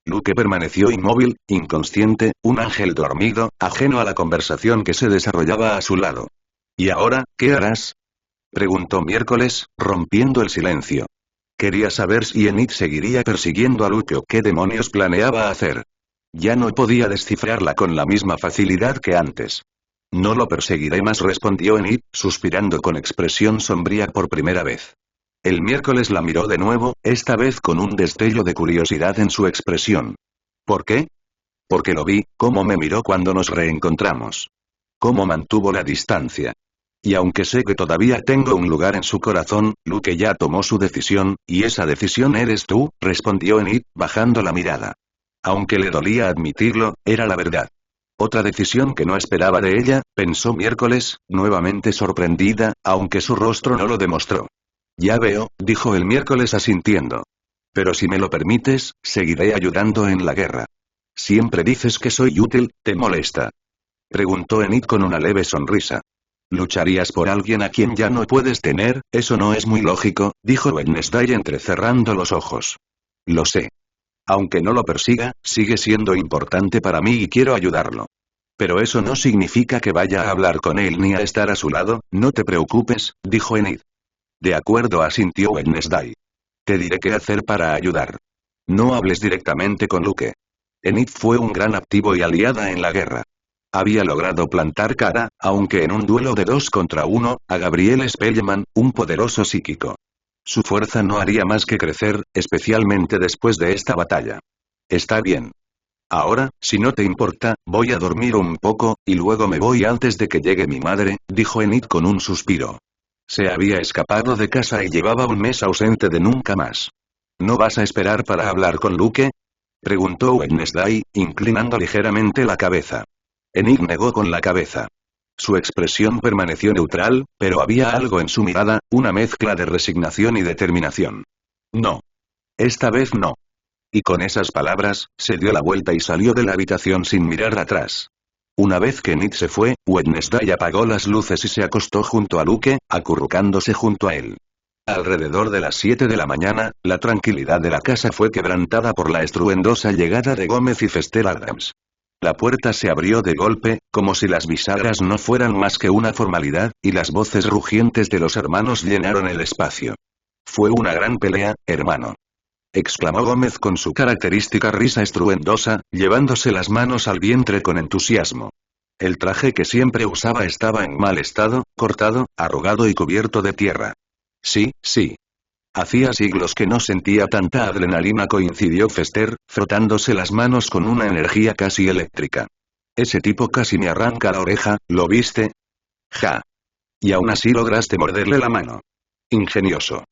Luke permaneció inmóvil, inconsciente, un ángel dormido, ajeno a la conversación que se desarrollaba a su lado. ¿Y ahora, qué harás? Preguntó miércoles, rompiendo el silencio. Quería saber si Enid seguiría persiguiendo a Luke o qué demonios planeaba hacer. Ya no podía descifrarla con la misma facilidad que antes. No lo perseguiré más, respondió Enid, suspirando con expresión sombría por primera vez. El miércoles la miró de nuevo, esta vez con un destello de curiosidad en su expresión. ¿Por qué? Porque lo vi, cómo me miró cuando nos reencontramos. Cómo mantuvo la distancia. Y aunque sé que todavía tengo un lugar en su corazón, Luke ya tomó su decisión, y esa decisión eres tú, respondió Enid, bajando la mirada. Aunque le dolía admitirlo, era la verdad. Otra decisión que no esperaba de ella, pensó miércoles, nuevamente sorprendida, aunque su rostro no lo demostró. Ya veo, dijo el miércoles asintiendo. Pero si me lo permites, seguiré ayudando en la guerra. Siempre dices que soy útil, ¿te molesta? Preguntó Enid con una leve sonrisa. ¿Lucharías por alguien a quien ya no puedes tener? Eso no es muy lógico, dijo Wednesday entrecerrando los ojos. Lo sé. Aunque no lo persiga, sigue siendo importante para mí y quiero ayudarlo. Pero eso no significa que vaya a hablar con él ni a estar a su lado, no te preocupes, dijo Enid. De acuerdo, asintió Wednesday. Te diré qué hacer para ayudar. No hables directamente con Luke. Enid fue un gran activo y aliada en la guerra. Había logrado plantar cara, aunque en un duelo de 2 contra 1, a Gabriel Spellman, un poderoso psíquico. Su fuerza no haría más que crecer, especialmente después de esta batalla. Está bien. Ahora, si no te importa, voy a dormir un poco, y luego me voy antes de que llegue mi madre, dijo Enid con un suspiro. Se había escapado de casa y llevaba un mes ausente de nunca más. ¿No vas a esperar para hablar con Luke? Preguntó Wednesday, inclinando ligeramente la cabeza. Enid negó con la cabeza. Su expresión permaneció neutral, pero había algo en su mirada, una mezcla de resignación y determinación. No. Esta vez no. Y con esas palabras, se dio la vuelta y salió de la habitación sin mirar atrás. Una vez que Enid se fue, Wednesday apagó las luces y se acostó junto a Luke, acurrucándose junto a él. Alrededor de las 7 de la mañana, la tranquilidad de la casa fue quebrantada por la estruendosa llegada de Gómez y Fester Adams. La puerta se abrió de golpe, como si las bisagras no fueran más que una formalidad, y las voces rugientes de los hermanos llenaron el espacio. Fue una gran pelea, hermano. Exclamó Gómez con su característica risa estruendosa, llevándose las manos al vientre con entusiasmo. El traje que siempre usaba estaba en mal estado, cortado, arrugado y cubierto de tierra. Sí, sí. Hacía siglos que no sentía tanta adrenalina, coincidió Fester, frotándose las manos con una energía casi eléctrica. Ese tipo casi me arranca la oreja, ¿lo viste? Ja. Y aún así lograste morderle la mano. Ingenioso.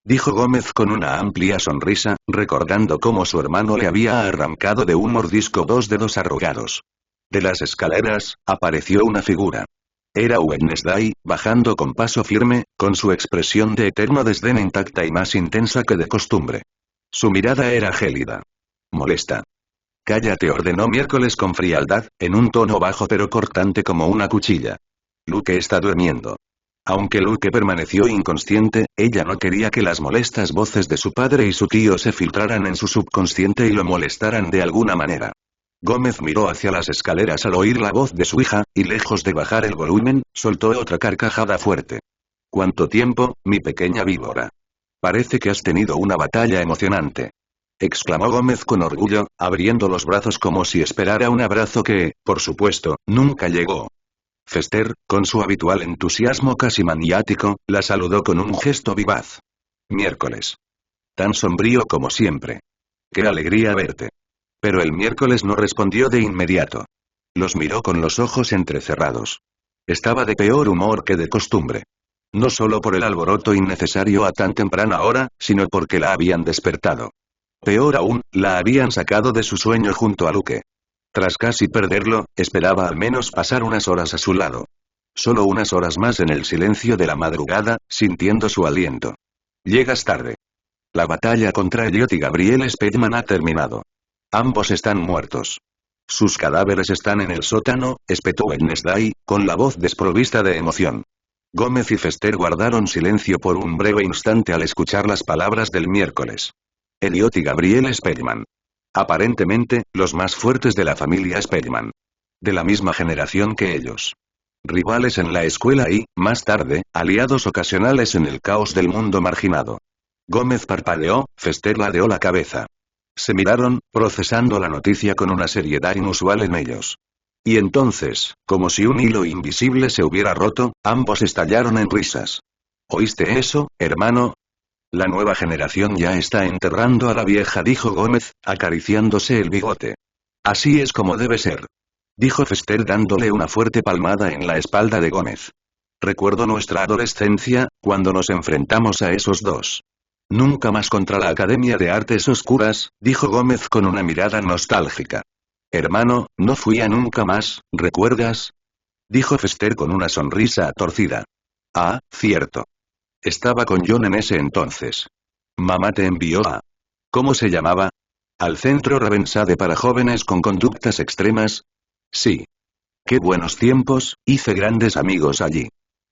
Dijo Gómez con una amplia sonrisa, recordando cómo su hermano le había arrancado de un mordisco dos dedos arrugados. De las escaleras, apareció una figura. Era Wednesday, bajando con paso firme, con su expresión de eterno desdén intacta y más intensa que de costumbre. Su mirada era gélida. Molesta. Cállate, ordenó Miércoles con frialdad, en un tono bajo pero cortante como una cuchilla. Luke está durmiendo. Aunque Luke permaneció inconsciente, ella no quería que las molestas voces de su padre y su tío se filtraran en su subconsciente y lo molestaran de alguna manera. Gómez miró hacia las escaleras al oír la voz de su hija, y lejos de bajar el volumen, soltó otra carcajada fuerte. ¿Cuánto tiempo, mi pequeña víbora? Parece que has tenido una batalla emocionante. Exclamó Gómez con orgullo, abriendo los brazos como si esperara un abrazo que, por supuesto, nunca llegó. Fester, con su habitual entusiasmo casi maniático, la saludó con un gesto vivaz. Miércoles. Tan sombrío como siempre. Qué alegría verte. Pero el Miércoles no respondió de inmediato. Los miró con los ojos entrecerrados. Estaba de peor humor que de costumbre. No solo por el alboroto innecesario a tan temprana hora, sino porque la habían despertado. Peor aún, la habían sacado de su sueño junto a Luke. Tras casi perderlo, esperaba al menos pasar unas horas a su lado. Solo unas horas más en el silencio de la madrugada, sintiendo su aliento. Llegas tarde. La batalla contra Elliot y Gabriel Speedman ha terminado. Ambos están muertos. Sus cadáveres están en el sótano, espetó Wednesday, con la voz desprovista de emoción. Gómez y Fester guardaron silencio por un breve instante al escuchar las palabras del Miércoles. Elliot y Gabriel Speedman. Aparentemente, los más fuertes de la familia Speedman. De la misma generación que ellos. Rivales en la escuela y, más tarde, aliados ocasionales en el caos del mundo marginado. Gómez parpadeó, Fester ladeó la cabeza. Se miraron, procesando la noticia con una seriedad inusual en ellos. Y entonces, como si un hilo invisible se hubiera roto, ambos estallaron en risas. ¿Oíste eso, hermano? La nueva generación ya está enterrando a la vieja, dijo Gómez, acariciándose el bigote. Así es como debe ser. Dijo Fester dándole una fuerte palmada en la espalda de Gómez. Recuerdo nuestra adolescencia, cuando nos enfrentamos a esos dos. Nunca más contra la Academia de Artes Oscuras, dijo Gómez con una mirada nostálgica. Hermano, no fui a nunca más, ¿recuerdas? Dijo Fester con una sonrisa torcida. Ah, cierto. Estaba con John en ese entonces. Mamá te envió a... ¿Cómo se llamaba? ¿Al centro Ravensade para jóvenes con conductas extremas? Sí. Qué buenos tiempos, hice grandes amigos allí.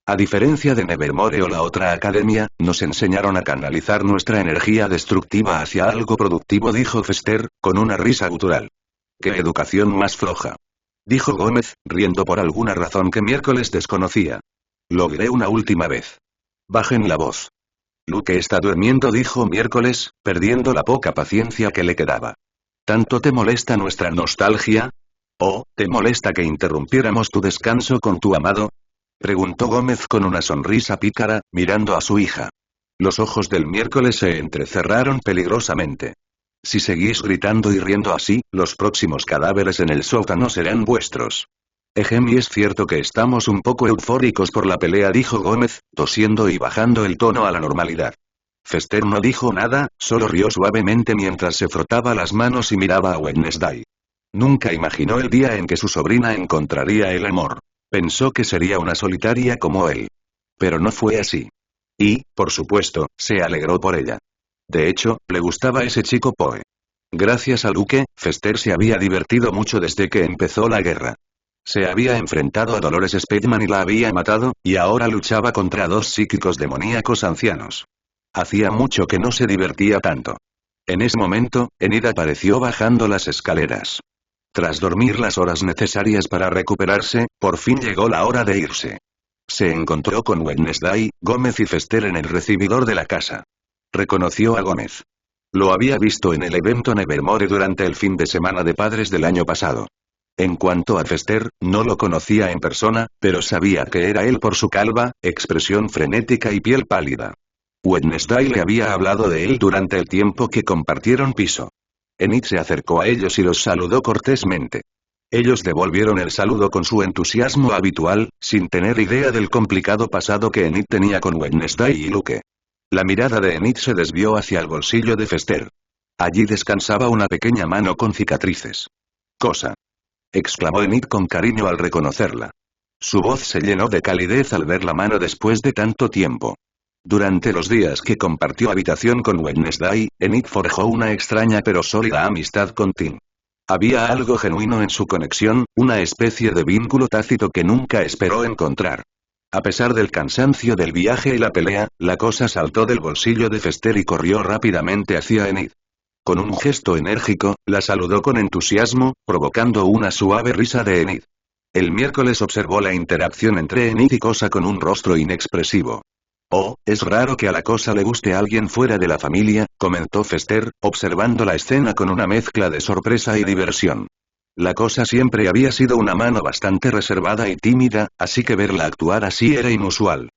A diferencia de Nevermore o la otra academia, nos enseñaron a canalizar nuestra energía destructiva hacia algo productivo, dijo Fester, con una risa gutural. ¡Qué educación más floja! Dijo Gómez, riendo por alguna razón que Miércoles desconocía. Lo diré una última vez. Bajen la voz. Luke está durmiendo, dijo Miércoles, perdiendo la poca paciencia que le quedaba. ¿Tanto te molesta nuestra nostalgia? ¿O, te molesta que interrumpiéramos tu descanso con tu amado? Preguntó Gómez con una sonrisa pícara, mirando a su hija. Los ojos del Miércoles se entrecerraron peligrosamente. Si seguís gritando y riendo así, los próximos cadáveres en el sótano serán vuestros. Y es cierto que estamos un poco eufóricos por la pelea, dijo Gómez, tosiendo y bajando el tono a la normalidad. Fester no dijo nada, solo rió suavemente mientras se frotaba las manos y miraba a Wednesday. Nunca imaginó el día en que su sobrina encontraría el amor. Pensó que sería una solitaria como él. Pero no fue así. Y, por supuesto, se alegró por ella. De hecho, le gustaba ese chico Poe. Gracias a Luke, Fester se había divertido mucho desde que empezó la guerra. Se había enfrentado a Dolores Speedman y la había matado, y ahora luchaba contra dos psíquicos demoníacos ancianos. Hacía mucho que no se divertía tanto. En ese momento, Enid apareció bajando las escaleras. Tras dormir las horas necesarias para recuperarse, por fin llegó la hora de irse. Se encontró con Wednesday, Gómez y Fester en el recibidor de la casa. Reconoció a Gómez. Lo había visto en el evento Nevermore durante el fin de semana de padres del año pasado. En cuanto a Fester, no lo conocía en persona, pero sabía que era él por su calva, expresión frenética y piel pálida. Wednesday le había hablado de él durante el tiempo que compartieron piso. Enid se acercó a ellos y los saludó cortésmente. Ellos devolvieron el saludo con su entusiasmo habitual, sin tener idea del complicado pasado que Enid tenía con Wednesday y Luke. La mirada de Enid se desvió hacia el bolsillo de Fester. Allí descansaba una pequeña mano con cicatrices. «Cosa», exclamó Enid con cariño al reconocerla. Su voz se llenó de calidez al ver la mano después de tanto tiempo. Durante los días que compartió habitación con Wednesday, Enid forjó una extraña pero sólida amistad con Tim. Había algo genuino en su conexión, una especie de vínculo tácito que nunca esperó encontrar. A pesar del cansancio del viaje y la pelea, la cosa saltó del bolsillo de Fester y corrió rápidamente hacia Enid. Con un gesto enérgico, la saludó con entusiasmo, provocando una suave risa de Enid. El miércoles observó la interacción entre Enid y Cosa con un rostro inexpresivo. «Oh, es raro que a la Cosa le guste a alguien fuera de la familia», comentó Fester, observando la escena con una mezcla de sorpresa y diversión. La Cosa siempre había sido una mano bastante reservada y tímida, así que verla actuar así era inusual.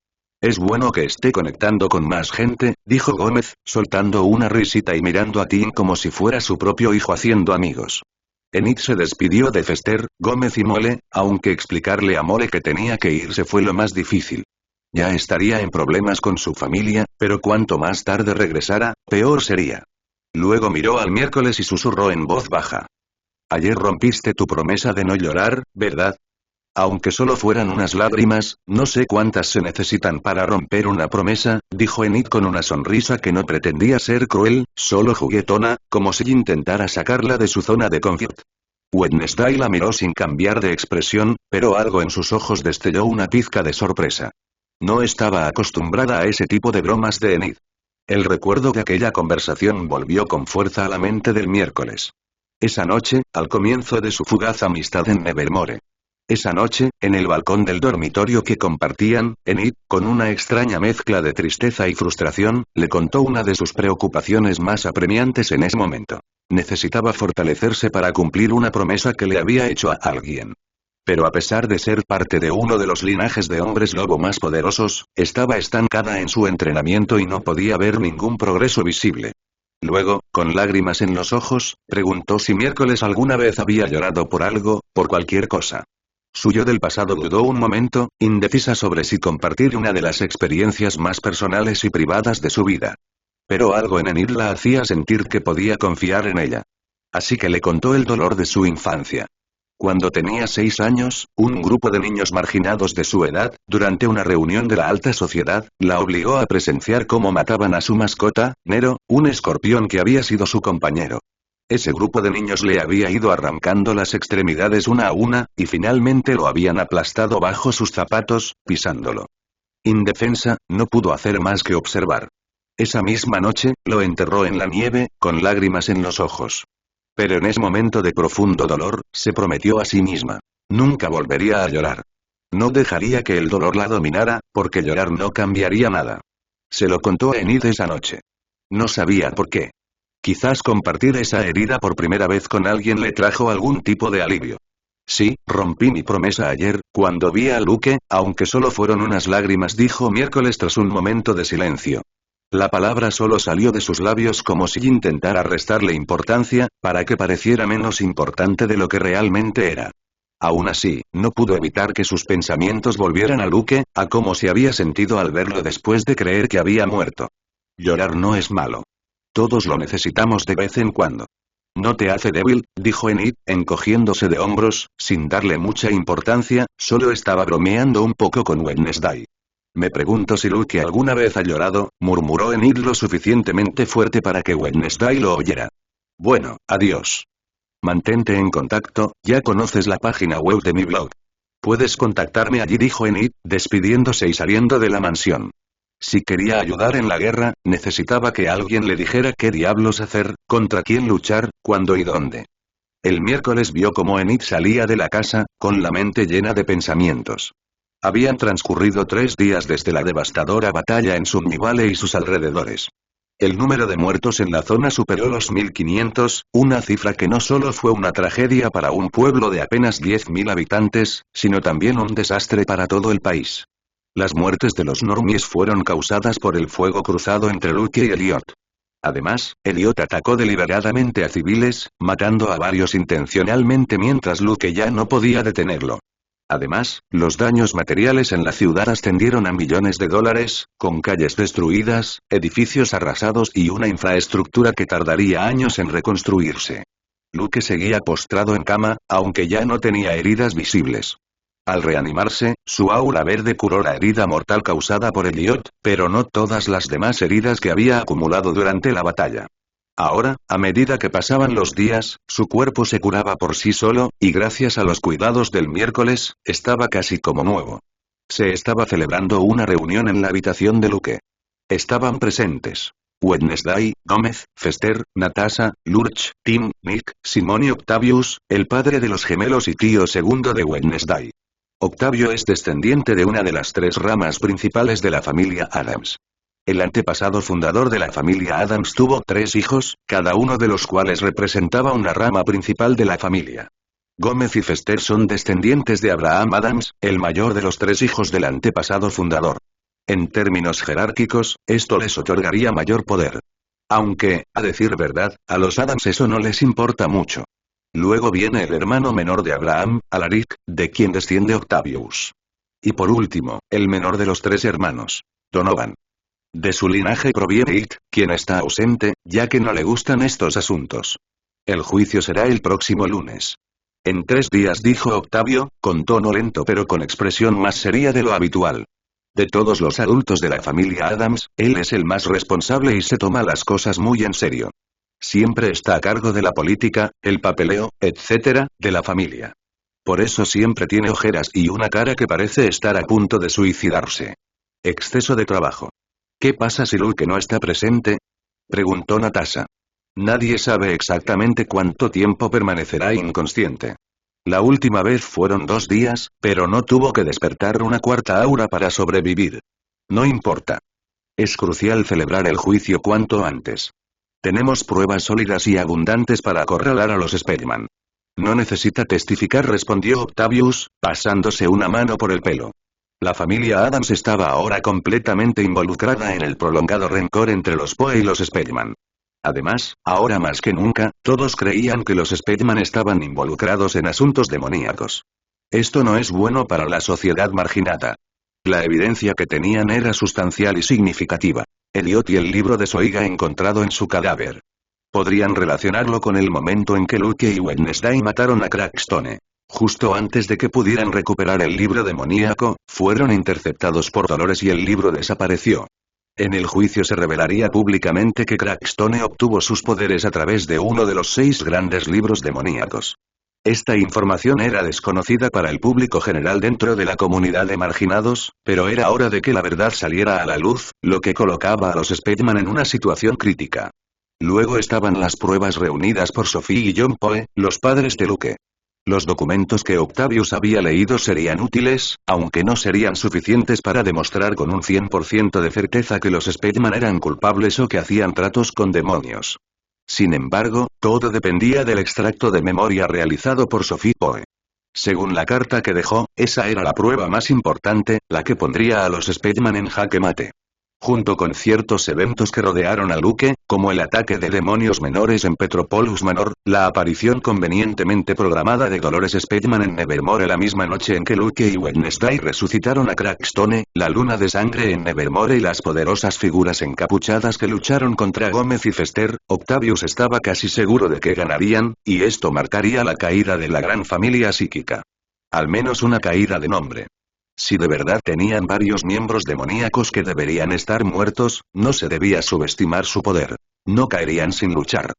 «Es bueno que esté conectando con más gente», dijo Gómez, soltando una risita y mirando a Tim como si fuera su propio hijo haciendo amigos. Enid se despidió de Fester, Gómez y Mole, aunque explicarle a Mole que tenía que irse fue lo más difícil. Ya estaría en problemas con su familia, pero cuanto más tarde regresara, peor sería. Luego miró al miércoles y susurró en voz baja. «Ayer rompiste tu promesa de no llorar, ¿verdad? Aunque solo fueran unas lágrimas, no sé cuántas se necesitan para romper una promesa», dijo Enid con una sonrisa que no pretendía ser cruel, solo juguetona, como si intentara sacarla de su zona de confort. Wednesday la miró sin cambiar de expresión, pero algo en sus ojos destelló una pizca de sorpresa. No estaba acostumbrada a ese tipo de bromas de Enid. El recuerdo de aquella conversación volvió con fuerza a la mente del miércoles. Esa noche, al comienzo de su fugaz amistad en Nevermore. Esa noche, en el balcón del dormitorio que compartían, Enid, con una extraña mezcla de tristeza y frustración, le contó una de sus preocupaciones más apremiantes en ese momento. Necesitaba fortalecerse para cumplir una promesa que le había hecho a alguien. Pero a pesar de ser parte de uno de los linajes de hombres lobo más poderosos, estaba estancada en su entrenamiento y no podía ver ningún progreso visible. Luego, con lágrimas en los ojos, preguntó si miércoles alguna vez había llorado por algo, por cualquier cosa. Su yo del pasado dudó un momento, indecisa sobre si compartir una de las experiencias más personales y privadas de su vida. Pero algo en Enid la hacía sentir que podía confiar en ella. Así que le contó el dolor de su infancia. Cuando tenía 6 años, un grupo de niños marginados de su edad, durante una reunión de la alta sociedad, la obligó a presenciar cómo mataban a su mascota, Nero, un escorpión que había sido su compañero. Ese grupo de niños le había ido arrancando las extremidades una a una, y finalmente lo habían aplastado bajo sus zapatos, pisándolo. Indefensa, no pudo hacer más que observar. Esa misma noche, lo enterró en la nieve, con lágrimas en los ojos. Pero en ese momento de profundo dolor, se prometió a sí misma. Nunca volvería a llorar. No dejaría que el dolor la dominara, porque llorar no cambiaría nada. Se lo contó a Enid esa noche. No sabía por qué. Quizás compartir esa herida por primera vez con alguien le trajo algún tipo de alivio. Sí, rompí mi promesa ayer, cuando vi a Luke, aunque solo fueron unas lágrimas, dijo miércoles tras un momento de silencio. La palabra solo salió de sus labios como si intentara restarle importancia, para que pareciera menos importante de lo que realmente era. Aún así, no pudo evitar que sus pensamientos volvieran a Luke, a cómo se había sentido al verlo después de creer que había muerto. Llorar no es malo. Todos lo necesitamos de vez en cuando. No te hace débil, dijo Enid, encogiéndose de hombros, sin darle mucha importancia, solo estaba bromeando un poco con Wednesday. Me pregunto si Luke alguna vez ha llorado, murmuró Enid lo suficientemente fuerte para que Wednesday lo oyera. Bueno, adiós. Mantente en contacto, ya conoces la página web de mi blog. Puedes contactarme allí, dijo Enid, despidiéndose y saliendo de la mansión. Si quería ayudar en la guerra, necesitaba que alguien le dijera qué diablos hacer, contra quién luchar, cuándo y dónde. El miércoles vio cómo Enid salía de la casa, con la mente llena de pensamientos. Habían transcurrido 3 días desde la devastadora batalla en Sunny Valley y sus alrededores. El número de muertos en la zona superó los 1500, una cifra que no solo fue una tragedia para un pueblo de apenas 10.000 habitantes, sino también un desastre para todo el país. Las muertes de los normies fueron causadas por el fuego cruzado entre Luke y Elliot. Además, Elliot atacó deliberadamente a civiles, matando a varios intencionalmente mientras Luke ya no podía detenerlo. Además, los daños materiales en la ciudad ascendieron a millones de dólares, con calles destruidas, edificios arrasados y una infraestructura que tardaría años en reconstruirse. Luke seguía postrado en cama, aunque ya no tenía heridas visibles. Al reanimarse, su aura verde curó la herida mortal causada por Elliot, pero no todas las demás heridas que había acumulado durante la batalla. Ahora, a medida que pasaban los días, su cuerpo se curaba por sí solo, y gracias a los cuidados del miércoles, estaba casi como nuevo. Se estaba celebrando una reunión en la habitación de Luke. Estaban presentes Wednesday, Gómez, Fester, Natasha, Lurch, Tim, Nick, Simon y Octavius, el padre de los gemelos y tío segundo de Wednesday. Octavio es descendiente de una de las 3 ramas principales de la familia Adams. El antepasado fundador de la familia Adams tuvo 3 hijos, cada uno de los cuales representaba una rama principal de la familia. Gómez y Fester son descendientes de Abraham Adams, el mayor de los 3 hijos del antepasado fundador. En términos jerárquicos, esto les otorgaría mayor poder. Aunque, a decir verdad, a los Adams eso no les importa mucho. Luego viene el hermano menor de Abraham, Alaric, de quien desciende Octavius. Y por último, el menor de los 3 hermanos, Donovan. De su linaje proviene It, quien está ausente, ya que no le gustan estos asuntos. El juicio será el próximo lunes. En 3 días, dijo Octavio, con tono lento pero con expresión más seria de lo habitual. De todos los adultos de la familia Adams, él es el más responsable y se toma las cosas muy en serio. Siempre está a cargo de la política, el papeleo, etc., de la familia. Por eso siempre tiene ojeras y una cara que parece estar a punto de suicidarse. Exceso de trabajo. ¿Qué pasa si Luke no está presente?, preguntó Natasha. Nadie sabe exactamente cuánto tiempo permanecerá inconsciente. La última vez fueron 2 días, pero no tuvo que despertar una 4ª aura para sobrevivir. No importa. Es crucial celebrar el juicio cuanto antes. Tenemos pruebas sólidas y abundantes para acorralar a los Spellman. No necesita testificar, respondió Octavius, pasándose una mano por el pelo. La familia Adams estaba ahora completamente involucrada en el prolongado rencor entre los Poe y los Spellman. Además, ahora más que nunca, todos creían que los Spellman estaban involucrados en asuntos demoníacos. Esto no es bueno para la sociedad marginada. La evidencia que tenían era sustancial y significativa. Elliot y el libro de Soiga encontrado en su cadáver. Podrían relacionarlo con el momento en que Luke y Wednesday mataron a Crackstone. Justo antes de que pudieran recuperar el libro demoníaco, fueron interceptados por Dolores y el libro desapareció. En el juicio se revelaría públicamente que Crackstone obtuvo sus poderes a través de uno de los 6 grandes libros demoníacos. Esta información era desconocida para el público general dentro de la comunidad de marginados, pero era hora de que la verdad saliera a la luz, lo que colocaba a los Spellman en una situación crítica. Luego estaban las pruebas reunidas por Sophie y John Poe, los padres de Luke. Los documentos que Octavius había leído serían útiles, aunque no serían suficientes para demostrar con un 100% de certeza que los Spellman eran culpables o que hacían tratos con demonios. Sin embargo, todo dependía del extracto de memoria realizado por Sophie Poe. Según la carta que dejó, esa era la prueba más importante, la que pondría a los Spellman en jaque mate. Junto con ciertos eventos que rodearon a Luke, como el ataque de demonios menores en Petropolis Manor, la aparición convenientemente programada de Dolores Spellman en Nevermore la misma noche en que Luke y Wednesday resucitaron a Crackstone, la luna de sangre en Nevermore y las poderosas figuras encapuchadas que lucharon contra Gómez y Fester, Octavius estaba casi seguro de que ganarían, y esto marcaría la caída de la gran familia psíquica. Al menos una caída de nombre. Si de verdad tenían varios miembros demoníacos que deberían estar muertos, no se debía subestimar su poder. No caerían sin luchar.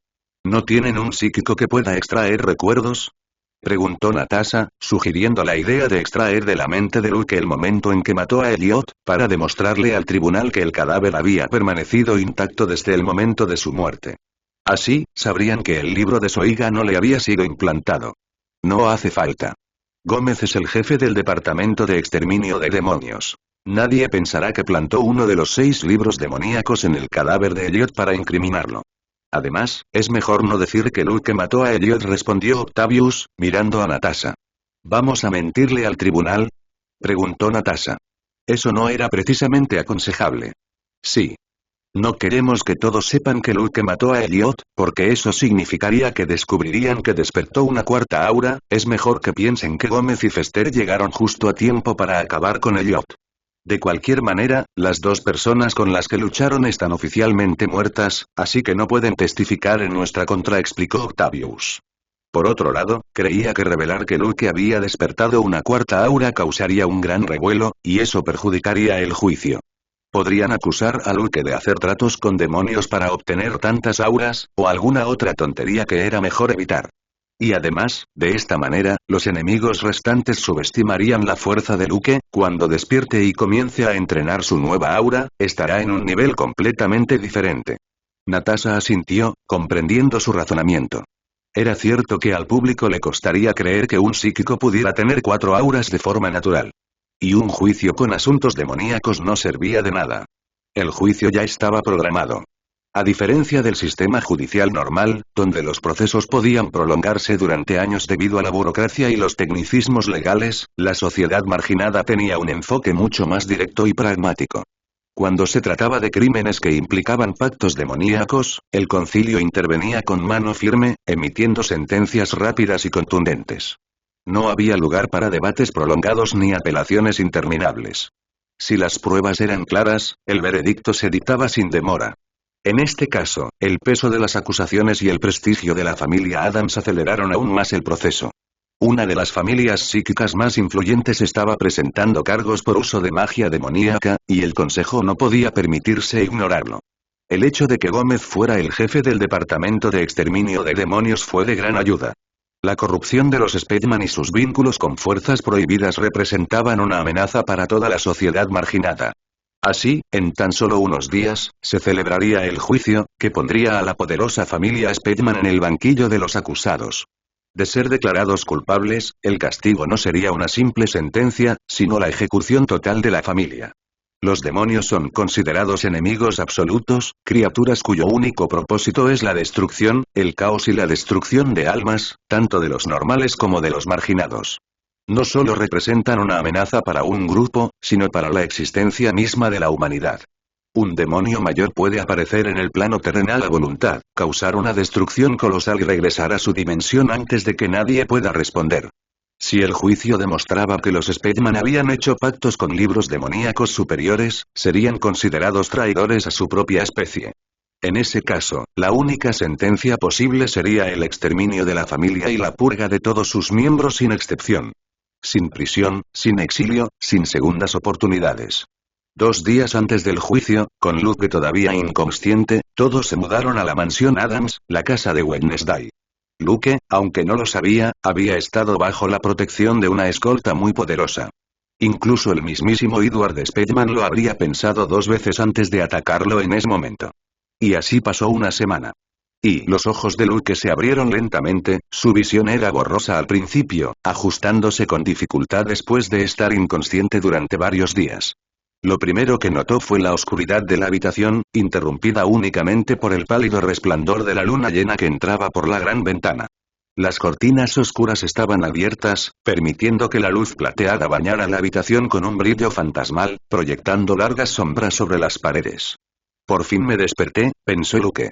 ¿No tienen un psíquico que pueda extraer recuerdos?, preguntó Natasha, sugiriendo la idea de extraer de la mente de Luke el momento en que mató a Elliot, para demostrarle al tribunal que el cadáver había permanecido intacto desde el momento de su muerte. Así, sabrían que el libro de Soiga no le había sido implantado. No hace falta. Gómez es el jefe del departamento de exterminio de demonios. Nadie pensará que plantó uno de los 6 libros demoníacos en el cadáver de Elliot para incriminarlo. Además, es mejor no decir que Luke mató a Elliot, respondió Octavius, mirando a Natasha. ¿Vamos a mentirle al tribunal?, preguntó Natasha. Eso no era precisamente aconsejable. Sí. No queremos que todos sepan que Luke mató a Elliot, porque eso significaría que descubrirían que despertó una cuarta aura. Es mejor que piensen que Gómez y Fester llegaron justo a tiempo para acabar con Elliot. De cualquier manera, las 2 personas con las que lucharon están oficialmente muertas, así que no pueden testificar en nuestra contra, explicó Octavius. Por otro lado, creía que revelar que Luke había despertado una cuarta aura causaría un gran revuelo, y eso perjudicaría el juicio. Podrían acusar a Luke de hacer tratos con demonios para obtener tantas auras, o alguna otra tontería que era mejor evitar. Y además, de esta manera, los enemigos restantes subestimarían la fuerza de Luke. Cuando despierte y comience a entrenar su nueva aura, estará en un nivel completamente diferente. Natasha asintió, comprendiendo su razonamiento. Era cierto que al público le costaría creer que un psíquico pudiera tener 4 auras de forma natural. Y un juicio con asuntos demoníacos no servía de nada. El juicio ya estaba programado. A diferencia del sistema judicial normal, donde los procesos podían prolongarse durante años debido a la burocracia y los tecnicismos legales, la sociedad marginada tenía un enfoque mucho más directo y pragmático. Cuando se trataba de crímenes que implicaban pactos demoníacos, el concilio intervenía con mano firme, emitiendo sentencias rápidas y contundentes. No había lugar para debates prolongados ni apelaciones interminables. Si las pruebas eran claras, el veredicto se dictaba sin demora. En este caso, el peso de las acusaciones y el prestigio de la familia Adams aceleraron aún más el proceso. Una de las familias psíquicas más influyentes estaba presentando cargos por uso de magia demoníaca, y el consejo no podía permitirse ignorarlo. El hecho de que Gómez fuera el jefe del departamento de exterminio de demonios fue de gran ayuda. La corrupción de los Speidman y sus vínculos con fuerzas prohibidas representaban una amenaza para toda la sociedad marginada. Así, en tan solo unos días, se celebraría el juicio, que pondría a la poderosa familia Speidman en el banquillo de los acusados. De ser declarados culpables, el castigo no sería una simple sentencia, sino la ejecución total de la familia. Los demonios son considerados enemigos absolutos, criaturas cuyo único propósito es la destrucción, el caos y la destrucción de almas, tanto de los normales como de los marginados. No solo representan una amenaza para un grupo, sino para la existencia misma de la humanidad. Un demonio mayor puede aparecer en el plano terrenal a voluntad, causar una destrucción colosal y regresar a su dimensión antes de que nadie pueda responder. Si el juicio demostraba que los Speidman habían hecho pactos con libros demoníacos superiores, serían considerados traidores a su propia especie. En ese caso, la única sentencia posible sería el exterminio de la familia y la purga de todos sus miembros sin excepción. Sin prisión, sin exilio, sin segundas oportunidades. 2 días antes del juicio, con Luke todavía inconsciente, todos se mudaron a la mansión Adams, la casa de Wednesday. Luke, aunque no lo sabía, había estado bajo la protección de una escolta muy poderosa. Incluso el mismísimo Edward Speidman lo habría pensado 2 veces antes de atacarlo en ese momento. Y así pasó una semana. Y los ojos de Luke se abrieron lentamente. Su visión era borrosa al principio, ajustándose con dificultad después de estar inconsciente durante varios días. Lo primero que notó fue la oscuridad de la habitación, interrumpida únicamente por el pálido resplandor de la luna llena que entraba por la gran ventana. Las cortinas oscuras estaban abiertas, permitiendo que la luz plateada bañara la habitación con un brillo fantasmal, proyectando largas sombras sobre las paredes. Por fin me desperté, pensó Luke.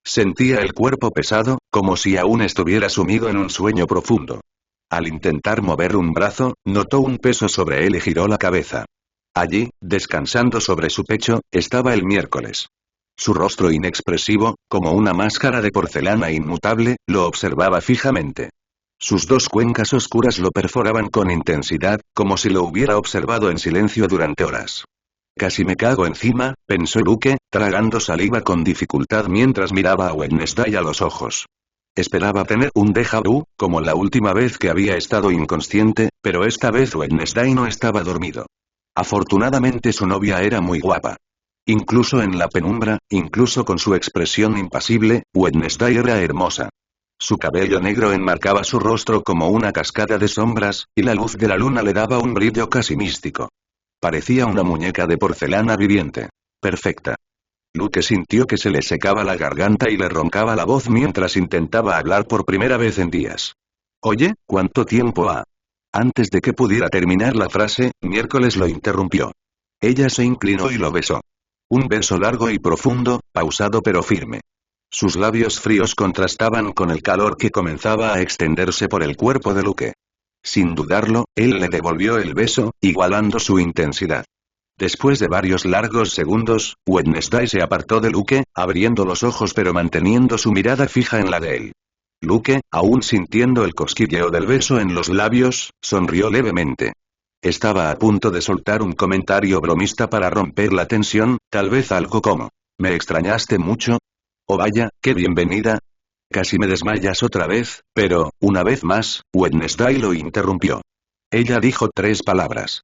Sentía el cuerpo pesado, como si aún estuviera sumido en un sueño profundo. Al intentar mover un brazo, notó un peso sobre él y giró la cabeza. Allí, descansando sobre su pecho, estaba el miércoles. Su rostro inexpresivo, como una máscara de porcelana inmutable, lo observaba fijamente. Sus 2 cuencas oscuras lo perforaban con intensidad, como si lo hubiera observado en silencio durante horas. Casi me cago encima, pensó Luke, tragando saliva con dificultad mientras miraba a Wednesday a los ojos. Esperaba tener un déjà vu, como la última vez que había estado inconsciente, pero esta vez Wednesday no estaba dormido. Afortunadamente su novia era muy guapa. Incluso en la penumbra, incluso con su expresión impasible, Wednesday era hermosa. Su cabello negro enmarcaba su rostro como una cascada de sombras, y la luz de la luna le daba un brillo casi místico. Parecía una muñeca de porcelana viviente. Perfecta. Luke sintió que se le secaba la garganta y le roncaba la voz mientras intentaba hablar por primera vez en días. Oye, ¿cuánto tiempo ha? Antes de que pudiera terminar la frase, Miércoles lo interrumpió. Ella se inclinó y lo besó. Un beso largo y profundo, pausado pero firme. Sus labios fríos contrastaban con el calor que comenzaba a extenderse por el cuerpo de Luke. Sin dudarlo, él le devolvió el beso, igualando su intensidad. Después de varios largos segundos, Wednesday se apartó de Luke, abriendo los ojos pero manteniendo su mirada fija en la de él. Luke, aún sintiendo el cosquilleo del beso en los labios, sonrió levemente. Estaba a punto de soltar un comentario bromista para romper la tensión, tal vez algo como: ¿me extrañaste mucho? Oh vaya, qué bienvenida. Casi me desmayas otra vez, pero, una vez más, Wednesday lo interrumpió. Ella dijo 3 palabras.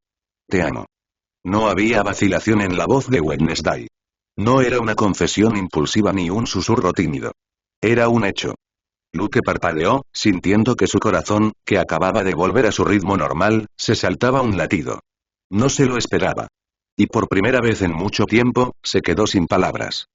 Te amo. No había vacilación en la voz de Wednesday. No era una confesión impulsiva ni un susurro tímido. Era un hecho. Luke parpadeó, sintiendo que su corazón, que acababa de volver a su ritmo normal, se saltaba un latido. No se lo esperaba. Y por primera vez en mucho tiempo, se quedó sin palabras.